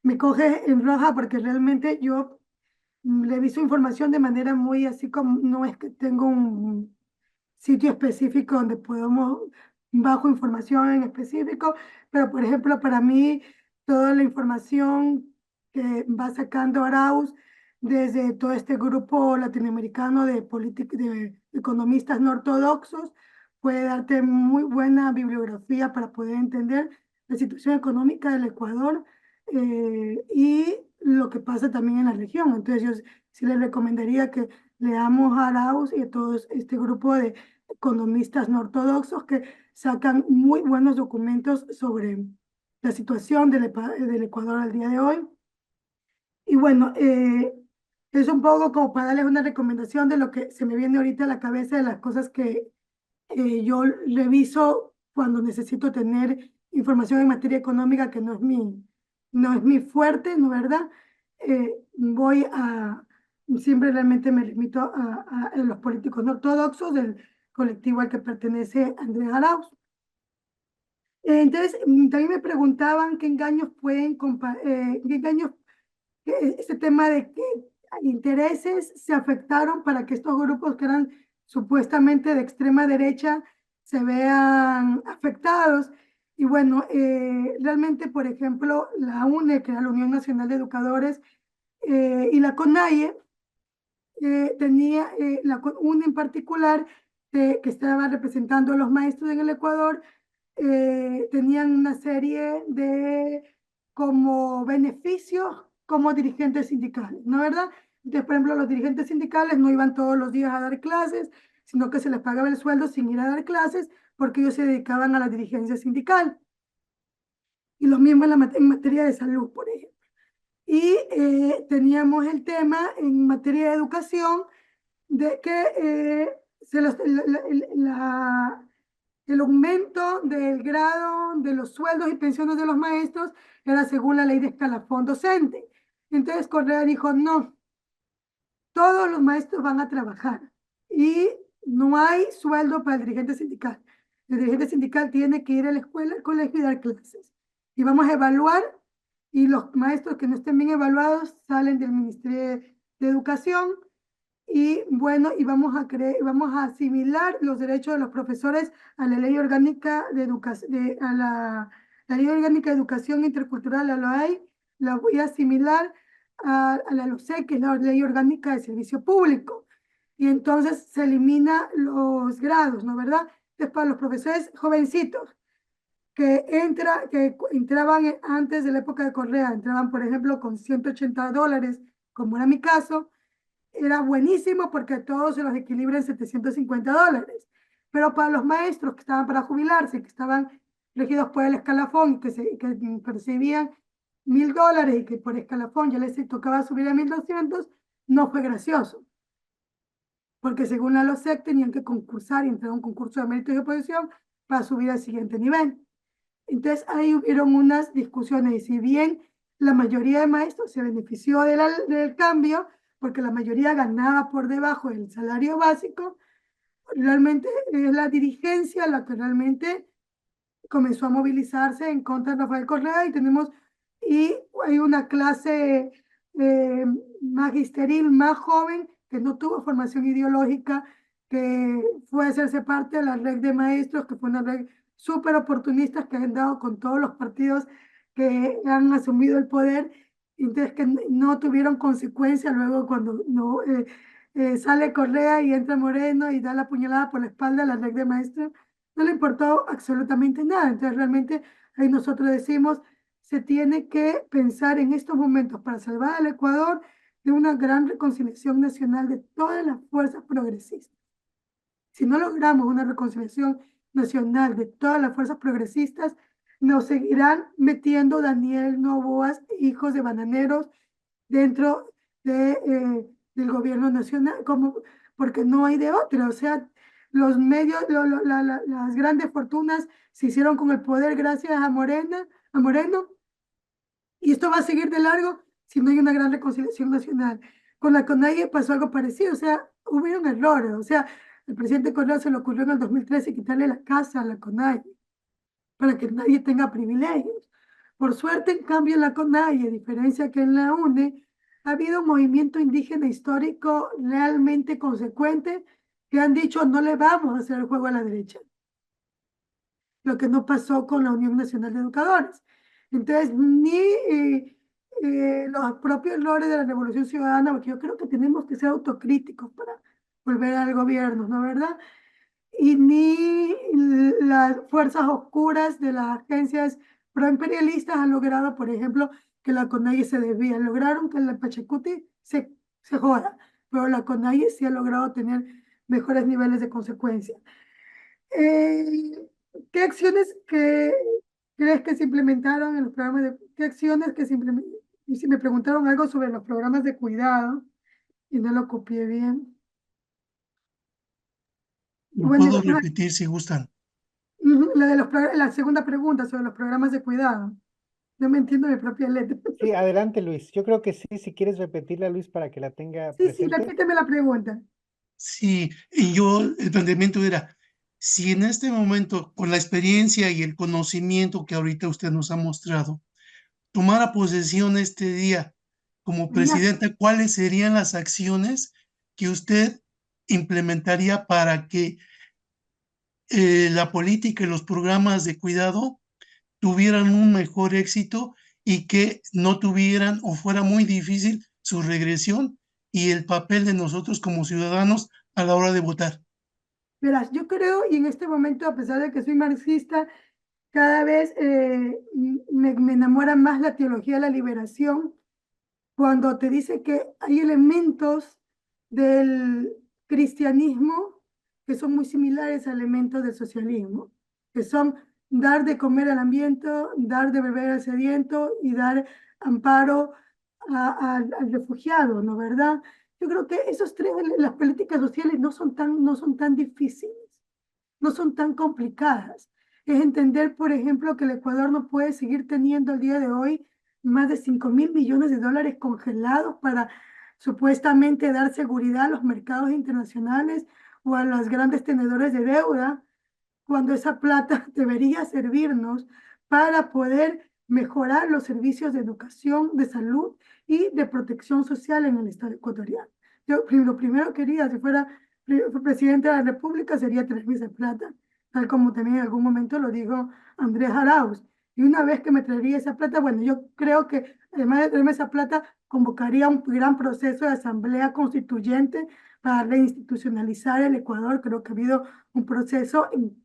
me coge en roja porque realmente yo le visto información de manera muy así como, no es que tengo un sitio específico donde podemos bajo información en específico, pero por ejemplo para mí toda la información que va sacando Arauz desde todo este grupo latinoamericano de economistas no ortodoxos puede darte muy buena bibliografía para poder entender la situación económica del Ecuador y lo que pasa también en la región. Entonces yo sí les recomendaría que leamos a Arauz y a todo este grupo de economistas no ortodoxos que sacan muy buenos documentos sobre la situación del Ecuador al día de hoy. Y bueno, es un poco como para darles una recomendación de lo que se me viene ahorita a la cabeza de las cosas que yo reviso cuando necesito tener información en materia económica que no es mi fuerte, ¿no verdad? Siempre realmente me remito a los políticos no ortodoxos del colectivo al que pertenece Andrés Arauz. Entonces, también me preguntaban qué engaños este tema de qué intereses se afectaron para que estos grupos que eran supuestamente de extrema derecha se vean afectados. Y bueno, realmente, por ejemplo, la UNE, que era la Unión Nacional de Educadores, y la CONAIE, la UNE en particular, que estaba representando a los maestros en el Ecuador, tenían una serie de como beneficios como dirigentes sindicales, ¿no es verdad? Entonces, por ejemplo, los dirigentes sindicales no iban todos los días a dar clases, sino que se les pagaba el sueldo sin ir a dar clases porque ellos se dedicaban a la dirigencia sindical. Y lo mismo en materia de salud, por ejemplo. Y teníamos el tema en materia de educación de que el aumento del grado de los sueldos y pensiones de los maestros era según la ley de escalafón docente. Entonces Correa dijo, no, todos los maestros van a trabajar y no hay sueldo para el dirigente sindical. El dirigente sindical tiene que ir a la escuela, al colegio y dar clases. Y vamos a evaluar y los maestros que no estén bien evaluados salen del Ministerio de Educación. Y bueno, y vamos a asimilar los derechos de los profesores a la Ley Orgánica de Educación, a la Ley Orgánica de Educación Intercultural, a la ley, la voy a asimilar a la LOCEC, que es la Ley Orgánica de Servicio Público. Y entonces se elimina los grados, ¿no verdad? Es para los profesores jovencitos que entraban antes de la época de Correa, entraban, por ejemplo, con $180, como era mi caso. Era buenísimo porque a todos se los equilibra en $750. Pero para los maestros que estaban para jubilarse, que estaban regidos por el escalafón, que percibían $1.000 y que por escalafón ya les tocaba subir a 1.200, no fue gracioso. Porque según la LOCEC tenían que concursar y entrar a un concurso de mérito y oposición para subir al siguiente nivel. Entonces ahí hubieron unas discusiones y si bien la mayoría de maestros se benefició del cambio, porque la mayoría ganaba por debajo del salario básico, realmente es la dirigencia la que realmente comenzó a movilizarse en contra de Rafael Correa y hay una clase magisteril más joven que no tuvo formación ideológica, que fue a hacerse parte de la red de maestros, que fue una red súper oportunista que han dado con todos los partidos que han asumido el poder, entonces que no tuvieron consecuencia luego cuando sale Correa y entra Moreno y da la puñalada por la espalda a la red de maestros, no le importó absolutamente nada. Entonces realmente ahí nosotros decimos, se tiene que pensar en estos momentos para salvar al Ecuador de una gran reconciliación nacional de todas las fuerzas progresistas. Si no logramos una reconciliación nacional de todas las fuerzas progresistas, nos seguirán metiendo Daniel Noboas, hijos de bananeros, dentro del gobierno nacional, porque no hay de otra. O sea, los medios, las grandes fortunas se hicieron con el poder gracias a Moreno, y esto va a seguir de largo si no hay una gran reconciliación nacional. Con la CONAIE pasó algo parecido, o sea, hubieron errores, o sea, el presidente Correa se le ocurrió en el 2013 quitarle la casa a la CONAIE para que nadie tenga privilegios. Por suerte, en cambio, en la CONAIE, a diferencia que en la UNE, ha habido un movimiento indígena histórico realmente consecuente que han dicho no le vamos a hacer el juego a la derecha. Lo que no pasó con la Unión Nacional de Educadores. Entonces, ni los propios errores de la Revolución Ciudadana, porque yo creo que tenemos que ser autocríticos para volver al gobierno, ¿no es verdad? Y ni las fuerzas oscuras de las agencias proimperialistas han logrado, por ejemplo, que la CONAIE se desvíe. Lograron que el Pachacuti se joda, pero la CONAIE sí ha logrado tener mejores niveles de consecuencia. ¿Qué acciones crees que se implementaron en los programas qué acciones que se implementaron? Y si me preguntaron algo sobre los programas de cuidado y no lo copié bien. Lo Bueno, puedo repetir si gustan. la segunda pregunta sobre los programas de cuidado. No me entiendo mi propia letra. Sí, adelante, Luis. Yo creo que sí, si quieres repetirla, Luis, para que la tenga Sí, presente. repíteme la pregunta. Sí, y el planteamiento era, si en este momento, con la experiencia y el conocimiento que ahorita usted nos ha mostrado, tomara posesión este día como presidenta, ¿cuáles serían las acciones que usted implementaría para que la política y los programas de cuidado tuvieran un mejor éxito y que no tuvieran o fuera muy difícil su regresión y el papel de nosotros como ciudadanos a la hora de votar? Verás, yo creo, y en este momento, a pesar de que soy marxista, cada vez me enamora más la teología de la liberación, cuando te dice que hay elementos del cristianismo que son muy similares a elementos del socialismo, que son dar de comer al hambriento, dar de beber al sediento y dar amparo al refugiado, ¿no verdad? Yo creo que esos tres, las políticas sociales no son tan difíciles, no son tan complicadas. Es entender, por ejemplo, que el Ecuador no puede seguir teniendo al día de hoy más de 5.000 millones de dólares congelados para supuestamente dar seguridad a los mercados internacionales o a los grandes tenedores de deuda, cuando esa plata debería servirnos para poder mejorar los servicios de educación, de salud y de protección social en el Estado ecuatoriano. Yo lo primero que quería, si fuera presidente de la República, sería traerme esa plata, tal como también en algún momento lo dijo Andrés Arauz. Y una vez que me traería esa plata, bueno, yo creo que además de traerme esa plata, convocaría un gran proceso de asamblea constituyente para reinstitucionalizar el Ecuador. Creo que ha habido un proceso en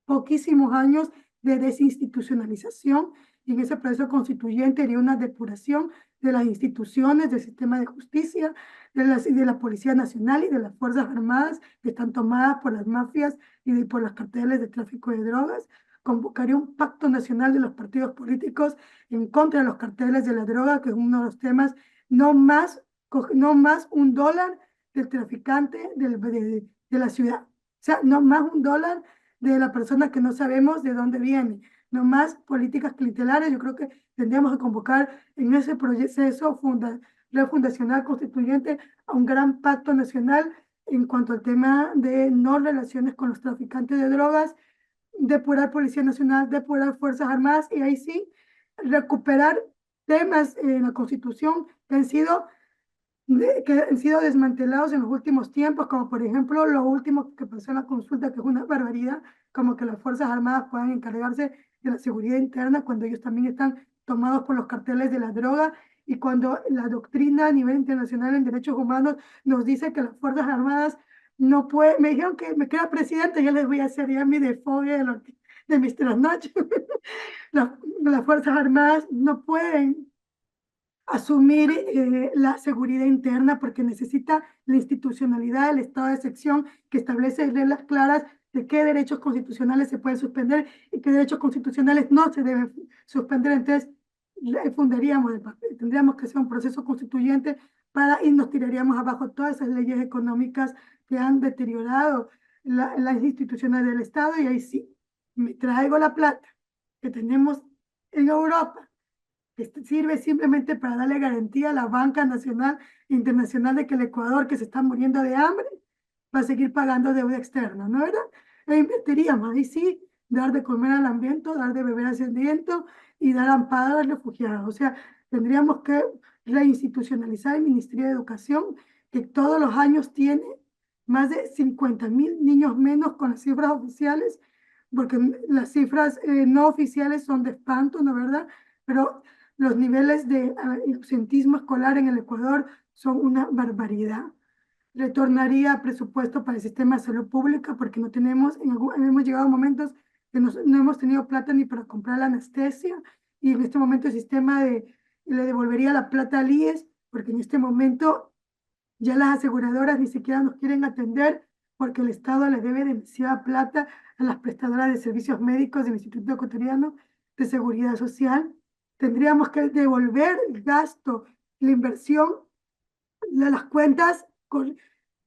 poquísimos años de desinstitucionalización, y en ese proceso constituyente haría una depuración de las instituciones, del sistema de justicia, de la Policía Nacional y de las Fuerzas Armadas que están tomadas por las mafias y por los carteles de tráfico de drogas. Convocaría un pacto nacional de los partidos políticos en contra de los carteles de la droga, que es uno de los temas. No más $1 del traficante de la ciudad. O sea, no más $1 de la persona que no sabemos de dónde viene. No más políticas clientelares. Yo creo que tendríamos que convocar en ese proceso refundacional constituyente a un gran pacto nacional en cuanto al tema de no relaciones con los traficantes de drogas, depurar Policía Nacional, depurar Fuerzas Armadas, y ahí sí recuperar temas en la Constitución que han sido desmantelados en los últimos tiempos, como por ejemplo lo último que pasó en la consulta, que es una barbaridad, como que las Fuerzas Armadas puedan encargarse de la seguridad interna cuando ellos también están tomados por los carteles de la droga, y cuando la doctrina a nivel internacional en derechos humanos nos dice que las Fuerzas Armadas no pueden. Me dijeron que me queda presidente, ya les voy a hacer ya mi desfogue de mis trasnochos. Las Fuerzas Armadas no pueden asumir la seguridad interna porque necesita la institucionalidad del estado de excepción que establece reglas claras de qué derechos constitucionales se pueden suspender y qué derechos constitucionales no se deben suspender. Entonces, tendríamos que hacer un proceso constituyente y nos tiraríamos abajo todas esas leyes económicas que han deteriorado las instituciones del Estado, y ahí sí, me traigo la plata que tenemos en Europa, que sirve simplemente para darle garantía a la banca nacional e internacional de que el Ecuador, que se está muriendo de hambre, va a seguir pagando deuda externa, ¿no verdad? E invertiríamos, ahí sí, dar de comer al hambriento, dar de beber al sediento y dar amparo a los refugiados. O sea, tendríamos que reinstitucionalizar el Ministerio de Educación, que todos los años tiene más de 50.000 niños menos con las cifras oficiales, porque las cifras no oficiales son de espanto, ¿no verdad? Pero los niveles de ausentismo escolar en el Ecuador son una barbaridad. Retornaría presupuesto para el sistema de salud pública porque no tenemos, hemos llegado a momentos que no hemos tenido plata ni para comprar la anestesia, y en este momento el sistema le devolvería la plata al IES porque en este momento ya las aseguradoras ni siquiera nos quieren atender porque el Estado le debe demasiada plata a las prestadoras de servicios médicos del Instituto Ecuatoriano de Seguridad Social. Tendríamos que devolver el gasto, la inversión de las cuentas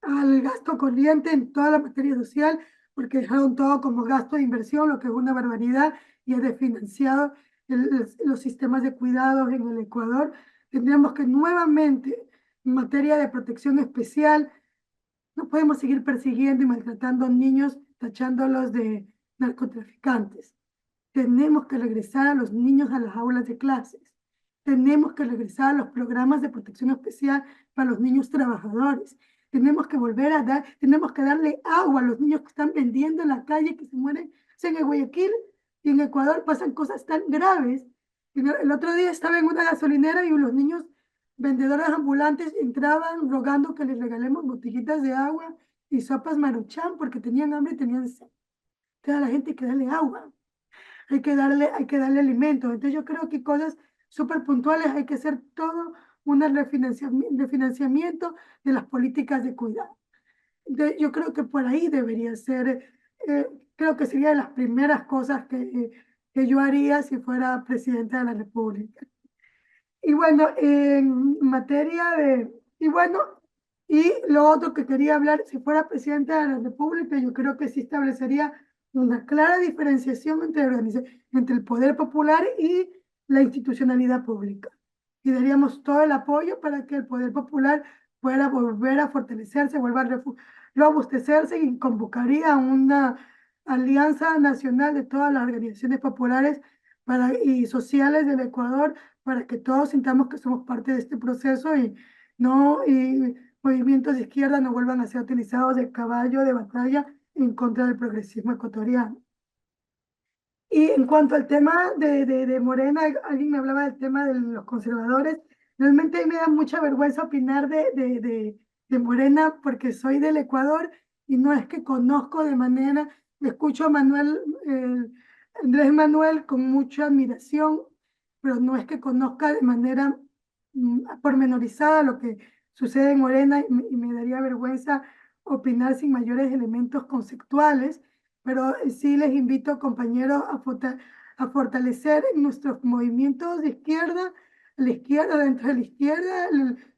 al gasto corriente en toda la materia social, porque dejaron todo como gasto de inversión, lo que es una barbaridad, y es desfinanciado los sistemas de cuidados en el Ecuador. Tendríamos que nuevamente, en materia de protección especial, no podemos seguir persiguiendo y maltratando a niños, tachándolos de narcotraficantes. Tenemos que regresar a los niños a las aulas de clases. Tenemos que regresar a los programas de protección especial para los niños trabajadores. Tenemos que tenemos que darle agua a los niños que están vendiendo en la calle, que se mueren. O sea, en Guayaquil y en Ecuador pasan cosas tan graves. El otro día estaba en una gasolinera y los niños vendedores ambulantes entraban rogando que les regalemos botellitas de agua y sopas Maruchan porque tenían hambre y tenían sed. Entonces a la gente hay que darle agua, hay que darle alimentos. Entonces yo creo que cosas súper puntuales, hay que hacer todo un refinanciamiento de las políticas de cuidado. Entonces, yo creo que por ahí debería ser, creo que sería de las primeras cosas que yo haría si fuera presidenta de la República. Y bueno, en materia y lo otro que quería hablar, si fuera presidenta de la República, yo creo que sí establecería una clara diferenciación entre el poder popular y la institucionalidad pública. Y daríamos todo el apoyo para que el poder popular pueda volver a fortalecerse, vuelva a robustecerse, y convocaría una alianza nacional de todas las organizaciones populares y sociales del Ecuador para que todos sintamos que somos parte de este proceso y movimientos de izquierda no vuelvan a ser utilizados de caballo de batalla en contra del progresismo ecuatoriano. Y en cuanto al tema de Morena, alguien me hablaba del tema de los conservadores. Realmente me da mucha vergüenza opinar de Morena porque soy del Ecuador y no es que conozco de manera, escucho a Andrés Manuel con mucha admiración, pero no es que conozca de manera pormenorizada lo que sucede en Morena, y me daría vergüenza opinar sin mayores elementos conceptuales, pero sí les invito, compañeros, a fortalecer nuestros movimientos de izquierda, la izquierda dentro de la izquierda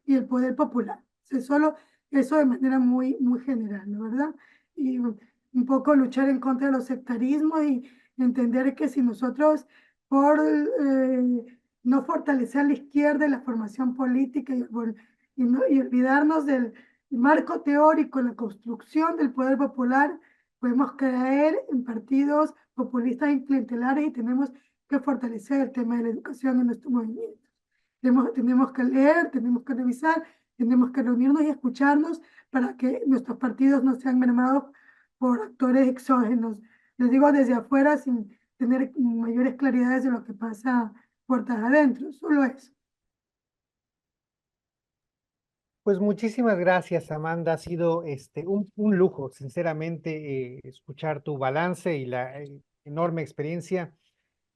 y el poder popular. O sea, solo eso de manera muy, muy general, ¿no verdad? Y un poco luchar en contra de los sectarismos y entender que si nosotros por no fortalecer la izquierda y la formación política y olvidarnos del marco teórico en la construcción del poder popular, podemos caer en partidos populistas y clientelares, y tenemos que fortalecer el tema de la educación en nuestros movimientos. Tenemos que leer, tenemos que revisar, tenemos que reunirnos y escucharnos para que nuestros partidos no sean mermados por actores exógenos. Les digo desde afuera sin tener mayores claridades de lo que pasa puertas adentro, solo eso. Pues muchísimas gracias, Amanda. Ha sido un lujo, sinceramente, escuchar tu balance y enorme experiencia.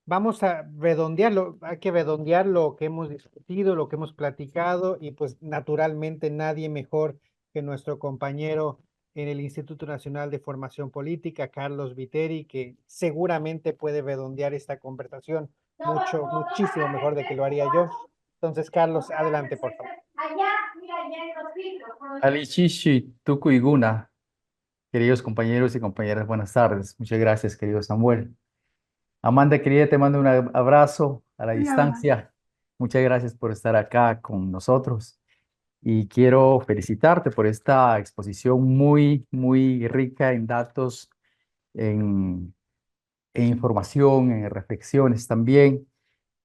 Vamos a redondearlo, hay que redondear lo que hemos discutido, lo que hemos platicado, y pues naturalmente nadie mejor que nuestro compañero en el Instituto Nacional de Formación Política, Carlos Viteri, que seguramente puede redondear esta conversación muchísimo mejor de que lo haría yo. Entonces, Carlos, adelante, por favor. Alichishi, Tuku y Guna, queridos compañeros y compañeras, buenas tardes. Muchas gracias, querido Samuel. Amanda, querida, te mando un abrazo a la distancia. Muchas gracias por estar acá con nosotros. Y quiero felicitarte por esta exposición muy, muy rica en datos, en, en información, en reflexiones también.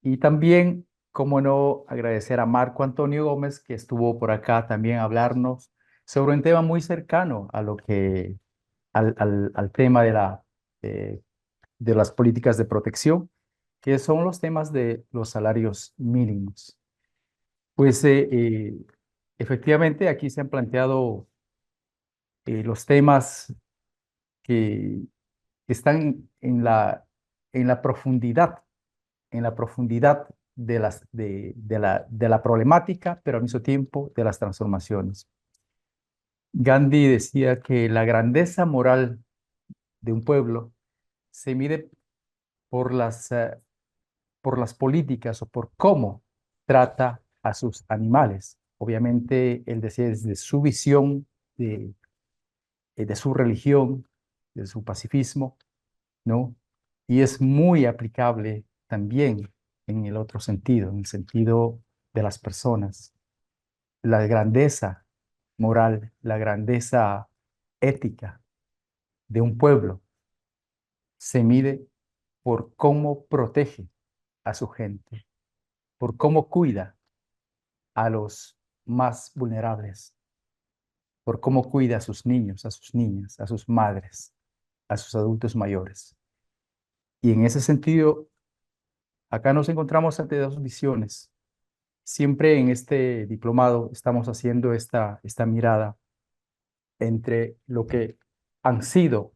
Y también, cómo no, agradecer a Marco Antonio Gómez, que estuvo por acá también a hablarnos sobre un tema muy cercano a lo que, al tema de las políticas de protección, que son los temas de los salarios mínimos. Pues efectivamente aquí se han planteado los temas que están en la profundidad de la problemática, pero al mismo tiempo de las transformaciones. Gandhi decía que la grandeza moral de un pueblo se mide por las políticas o por cómo trata a sus animales. Obviamente, él decía desde su visión de su religión, de su pacifismo, ¿no? Y es muy aplicable también en el otro sentido, en el sentido de las personas. La grandeza moral, la grandeza ética de un pueblo se mide por cómo protege a su gente, por cómo cuida a los más vulnerables, por cómo cuida a sus niños, a sus niñas, a sus madres, a sus adultos mayores. Y en ese sentido, acá nos encontramos ante dos visiones. Siempre en este diplomado estamos haciendo esta mirada entre lo que han sido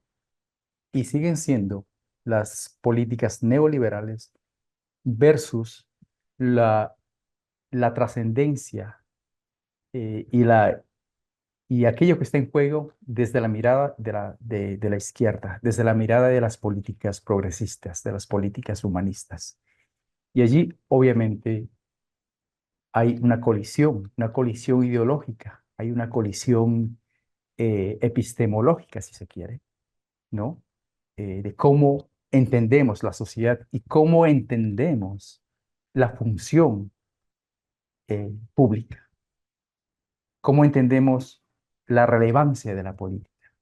y siguen siendo las políticas neoliberales versus la trascendencia y aquello que está en juego desde la mirada de la izquierda, desde la mirada de las políticas progresistas, de las políticas humanistas. Y allí, obviamente, hay una colisión ideológica, hay una colisión epistemológica, si se quiere, ¿no? De cómo entendemos la sociedad y cómo entendemos la función pública, cómo entendemos la relevancia de la política.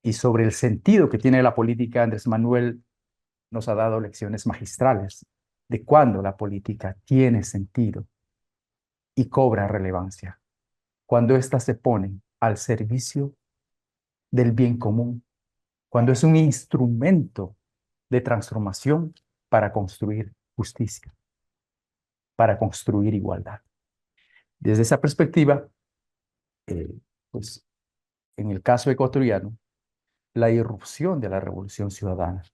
Y sobre el sentido que tiene la política, Andrés Manuel nos ha dado lecciones magistrales de cuándo la política tiene sentido y cobra relevancia, cuando ésta se pone al servicio del bien común, cuando es un instrumento de transformación para construir justicia, para construir igualdad. Desde esa perspectiva, pues en el caso ecuatoriano, la irrupción de la Revolución Ciudadana,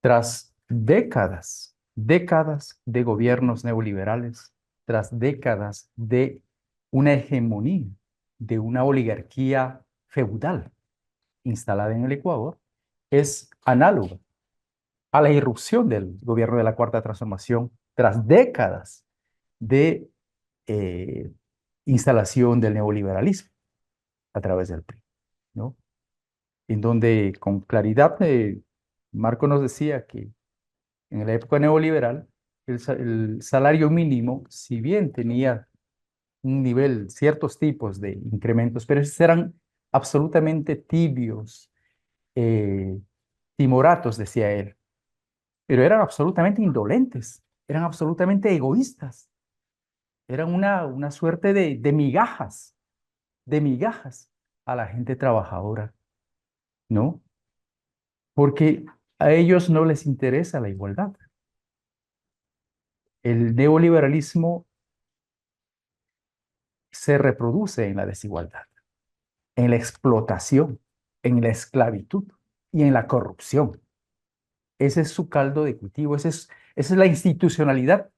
tras décadas de gobiernos neoliberales, tras décadas de una hegemonía, de una oligarquía feudal instalada en el Ecuador, es análoga a la irrupción del gobierno de la Cuarta Transformación tras décadas de instalación del neoliberalismo a través del PRI, ¿no? En donde con claridad Marco nos decía que en la época neoliberal el salario mínimo, si bien tenía un nivel, ciertos tipos de incrementos, pero esos eran absolutamente tibios, timoratos, decía él, pero eran absolutamente indolentes, eran absolutamente egoístas, eran una suerte de migajas a la gente trabajadora, ¿no? Porque a ellos no les interesa la igualdad. El neoliberalismo se reproduce en la desigualdad, en la explotación, en la esclavitud y en la corrupción. Ese es su caldo de cultivo, esa es la institucionalidad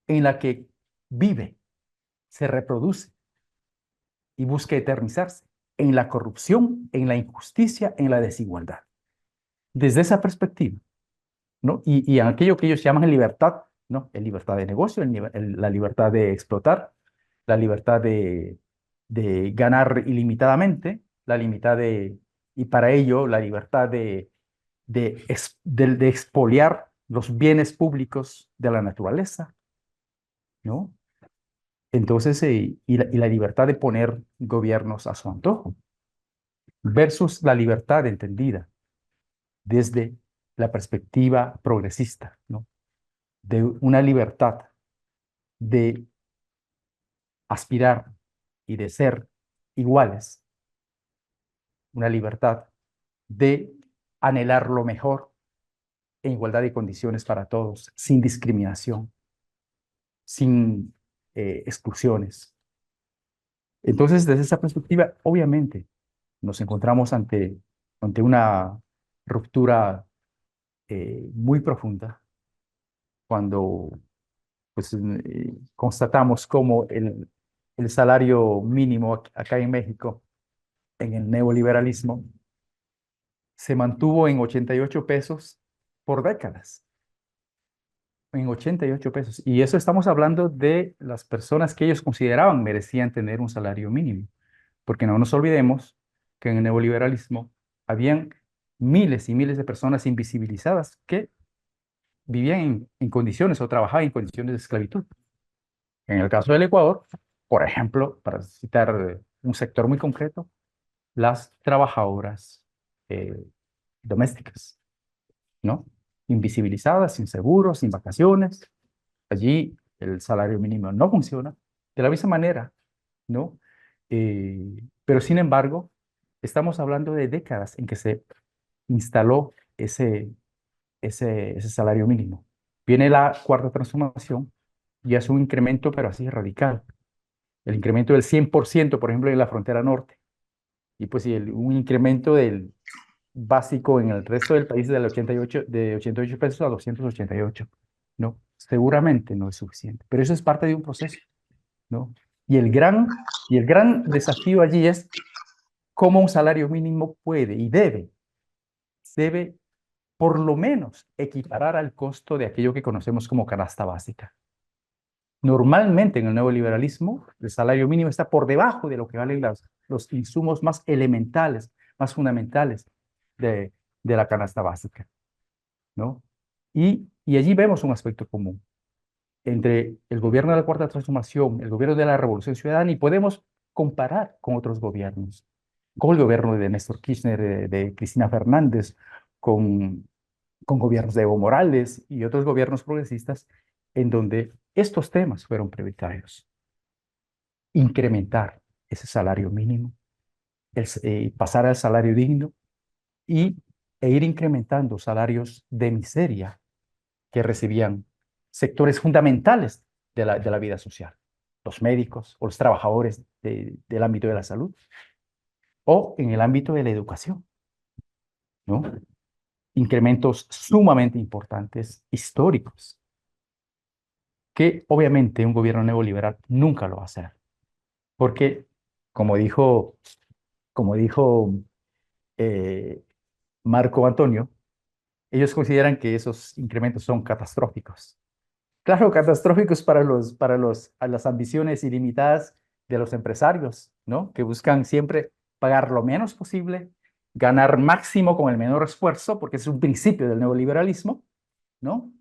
en la que vive, se reproduce y busca eternizarse, en la corrupción, en la injusticia, en la desigualdad. Desde esa perspectiva, ¿no? Y en aquello que ellos llaman libertad, ¿no? La libertad de negocio, la libertad de explotar, la libertad de ganar ilimitadamente, y para ello la libertad de expoliar los bienes públicos de la naturaleza, ¿no? Entonces, y la libertad de poner gobiernos a su antojo, versus la libertad entendida desde la perspectiva progresista, ¿no? De una libertad de aspirar y de ser iguales, una libertad de anhelar lo mejor en igualdad de condiciones para todos, sin discriminación, sin exclusiones. Entonces, desde esa perspectiva, obviamente, nos encontramos ante una ruptura muy profunda cuando pues, constatamos cómo el salario mínimo acá en México, en el neoliberalismo, se mantuvo en 88 pesos por décadas. En 88 pesos. Y eso estamos hablando de las personas que ellos consideraban merecían tener un salario mínimo. Porque no nos olvidemos que en el neoliberalismo habían miles y miles de personas invisibilizadas que vivían en condiciones o trabajaban en condiciones de esclavitud. En el caso del Ecuador, por ejemplo, para citar un sector muy concreto, las trabajadoras domésticas, ¿no? Invisibilizadas, sin seguros, sin vacaciones. Allí el salario mínimo no funciona de la misma manera, ¿no? Pero sin embargo, estamos hablando de décadas en que se instaló ese salario mínimo. Viene la cuarta transformación y hace un incremento, pero así radical. El incremento del 100%, por ejemplo, en la frontera norte. Y pues un incremento del básico en el resto del país de 88 pesos a 288, ¿no? Seguramente no es suficiente, pero eso es parte de un proceso, ¿no? Y el gran desafío allí es cómo un salario mínimo puede y debe por lo menos equiparar al costo de aquello que conocemos como canasta básica. Normalmente en el neoliberalismo el salario mínimo está por debajo de lo que valen los insumos más elementales, más fundamentales de la canasta básica, ¿no? Y allí vemos un aspecto común entre el gobierno de la Cuarta Transformación, el gobierno de la Revolución Ciudadana, y podemos comparar con otros gobiernos, con el gobierno de Néstor Kirchner, de Cristina Fernández, con gobiernos de Evo Morales y otros gobiernos progresistas, en donde estos temas fueron prioritarios. Incrementar ese salario mínimo, pasar al salario digno e ir incrementando salarios de miseria que recibían sectores fundamentales de la vida social, los médicos o los trabajadores del ámbito de la salud o en el ámbito de la educación, ¿no? Incrementos sumamente importantes, históricos, que obviamente un gobierno neoliberal nunca lo va a hacer, porque como dijo Marco Antonio, ellos consideran que esos incrementos son catastróficos. Claro, catastróficos para las ambiciones ilimitadas de los empresarios, ¿no? Que buscan siempre pagar lo menos posible, ganar máximo con el menor esfuerzo, porque es un principio del neoliberalismo, ¿no?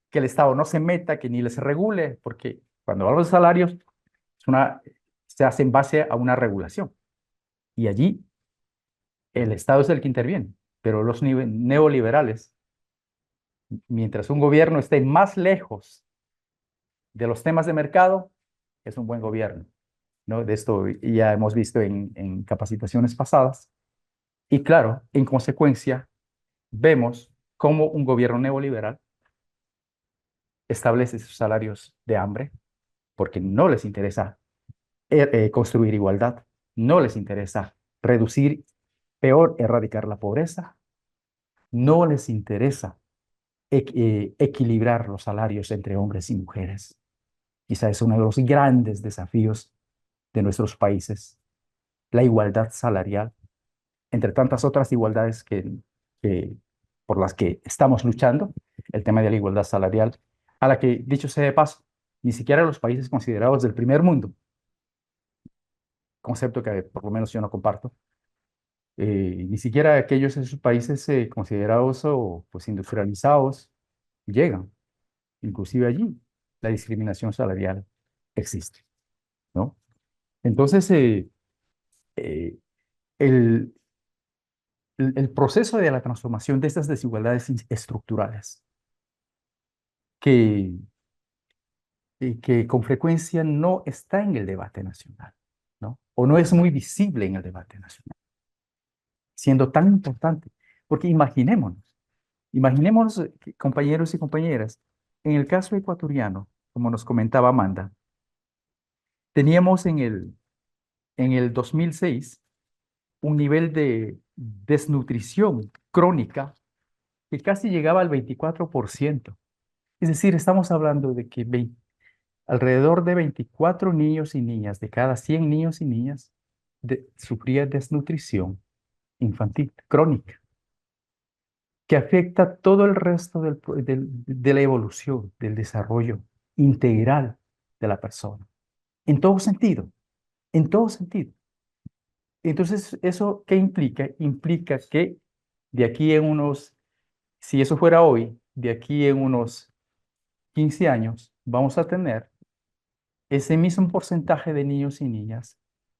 Que el Estado no se meta, que ni les regule, porque cuando hablamos de salarios, se hace en base a una regulación. Y allí el Estado es el que interviene, pero los neoliberales, mientras un gobierno esté más lejos de los temas de mercado, es un buen gobierno, ¿no? De esto ya hemos visto en capacitaciones pasadas. Y claro, en consecuencia, vemos cómo un gobierno neoliberal establece sus salarios de hambre, porque no les interesa construir igualdad, no les interesa reducir, peor, erradicar la pobreza, no les interesa equilibrar los salarios entre hombres y mujeres. Quizá es uno de los grandes desafíos de nuestros países, la igualdad salarial, entre tantas otras igualdades por las que estamos luchando, el tema de la igualdad salarial, a la que, dicho sea de paso, ni siquiera los países considerados del primer mundo, concepto que por lo menos yo no comparto, ni siquiera aquellos en sus países considerados o pues industrializados llegan. Inclusive allí la discriminación salarial existe, ¿no? Entonces, eh, el, el proceso de la transformación de estas desigualdades estructurales, que, que con frecuencia no está en el debate nacional, ¿no? O no es muy visible en el debate nacional, siendo tan importante, porque imaginémonos, compañeros y compañeras, en el caso ecuatoriano, como nos comentaba Amanda, teníamos en el 2006 un nivel de desnutrición crónica que casi llegaba al 24%. Es decir, estamos hablando de que alrededor de 24 niños y niñas de cada 100 niños y niñas sufría desnutrición infantil crónica, que afecta todo el resto de la evolución, del desarrollo integral de la persona, en todo sentido, en todo sentido. Entonces, ¿eso qué implica? Implica que de aquí en si eso fuera hoy, de aquí en unos 15 años, vamos a tener ese mismo porcentaje de niños y niñas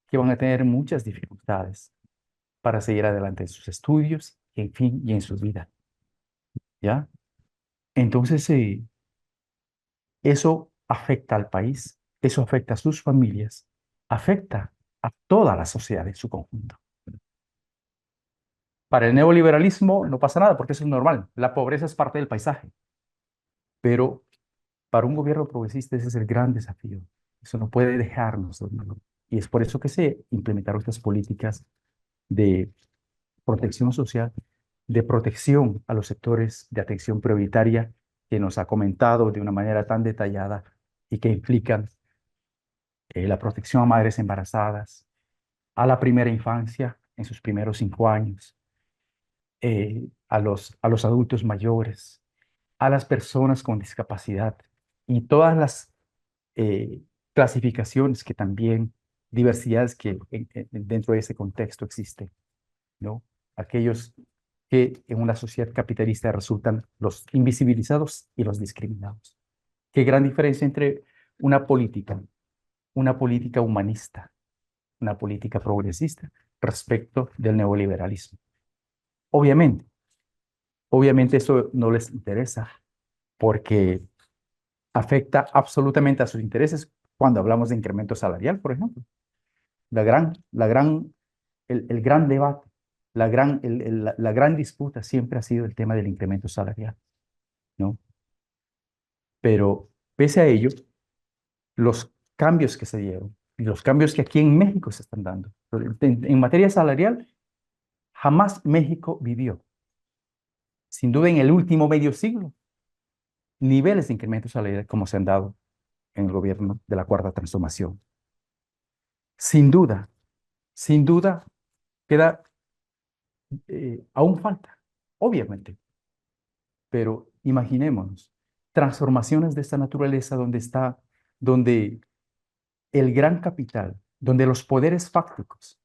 que van a tener muchas dificultades para seguir adelante en sus estudios, en fin, y en su vida. ¿Ya? Entonces, eso afecta al país, eso afecta a sus familias, afecta a toda la sociedad en su conjunto. Para el neoliberalismo no pasa nada porque eso es normal. La pobreza es parte del paisaje. Pero para un gobierno progresista ese es el gran desafío. Eso no puede dejarnos dormir. Y es por eso que se implementaron estas políticas de protección social, de protección a los sectores de atención prioritaria que nos ha comentado de una manera tan detallada y que implican la protección a madres embarazadas, a la primera infancia en sus primeros 5 años, a los adultos mayores, a las personas con discapacidad y todas las clasificaciones que también, diversidades que dentro de ese contexto existen, ¿no? Aquellos que en una sociedad capitalista resultan los invisibilizados y los discriminados. Qué gran diferencia entre una política humanista, una política progresista respecto del neoliberalismo. Obviamente eso no les interesa porque afecta absolutamente a sus intereses cuando hablamos de incremento salarial, por ejemplo. El gran debate, la gran disputa siempre ha sido el tema del incremento salarial, ¿no? Pero pese a ello, los cambios que se dieron y los cambios que aquí en México se están dando, en materia salarial, jamás México vivió, sin duda en el último medio siglo, niveles de incremento salarial como se han dado en el gobierno de la Cuarta Transformación. Sin duda, queda, aún falta, obviamente, pero imaginémonos transformaciones de esta naturaleza donde el gran capital, donde los poderes fácticos,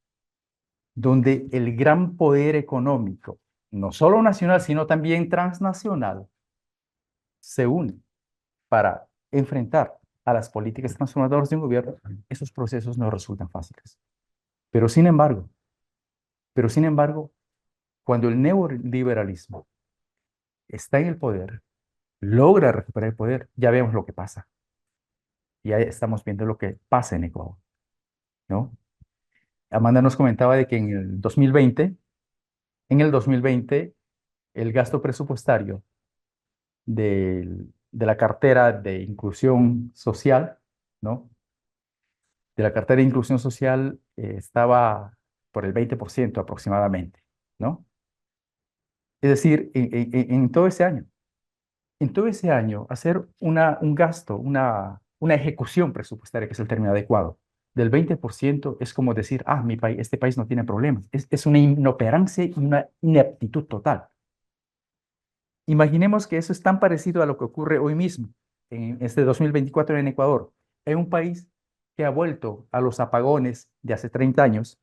donde el gran poder económico, no solo nacional, sino también transnacional, se unen para enfrentar a las políticas transformadoras de un gobierno, esos procesos no resultan fáciles. Pero sin embargo, cuando el neoliberalismo está en el poder, logra recuperar el poder, ya vemos lo que pasa. Ya estamos viendo lo que pasa en Ecuador, ¿no? Amanda nos comentaba de que en el 2020, el gasto presupuestario de la cartera de inclusión social, ¿no? De la cartera de inclusión social estaba por el 20% aproximadamente, ¿no? Es decir, en todo ese año. En todo ese año, hacer un gasto, una ejecución presupuestaria, que es el término adecuado, del 20% es como decir, ah, este país no tiene problemas. Es una inoperancia y una ineptitud total. Imaginemos que eso es tan parecido a lo que ocurre hoy mismo, en este 2024 en Ecuador, en un país que ha vuelto a los apagones de hace 30 años,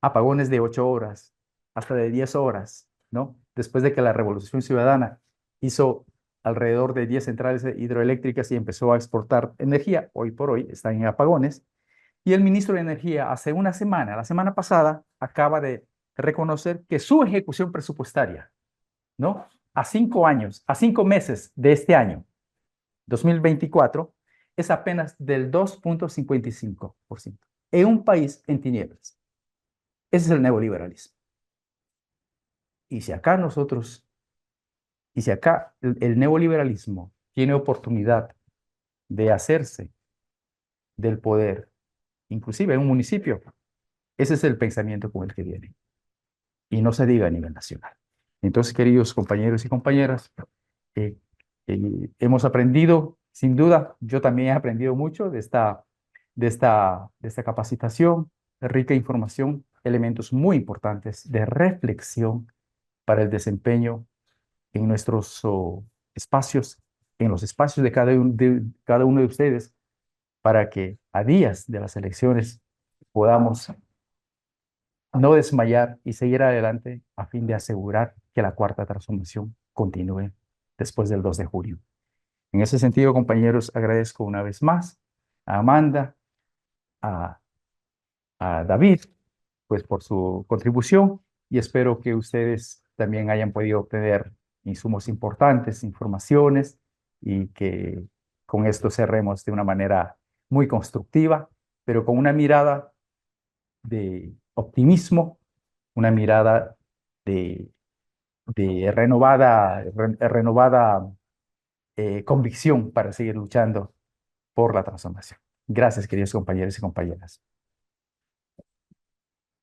apagones de 8 horas, hasta de 10 horas, ¿no? Después de que la Revolución Ciudadana hizo alrededor de 10 centrales hidroeléctricas y empezó a exportar energía, hoy por hoy están en apagones, y el ministro de Energía hace una semana, la semana pasada, acaba de reconocer que su ejecución presupuestaria, ¿no? A 5 años, a 5 meses de este año, 2024, es apenas del 2.55%, en un país en tinieblas. Ese es el neoliberalismo. Y si acá el neoliberalismo tiene oportunidad de hacerse del poder, inclusive en un municipio, ese es el pensamiento con el que viene. Y no se diga a nivel nacional. Entonces, queridos compañeros y compañeras, hemos aprendido, sin duda, yo también he aprendido mucho de esta capacitación, de rica información, elementos muy importantes de reflexión para el desempeño en nuestros espacios, en los espacios de cada uno de ustedes, para que a días de las elecciones podamos no desmayar y seguir adelante a fin de asegurar que la cuarta transformación continúe después del 2 de julio. En ese sentido, compañeros, agradezco una vez más a Amanda, a David, pues por su contribución, y espero que ustedes también hayan podido obtener insumos importantes, informaciones, y que con esto cerremos de una manera muy constructiva, pero con una mirada de optimismo, una mirada de renovada convicción para seguir luchando por la transformación. Gracias, queridos compañeros y compañeras.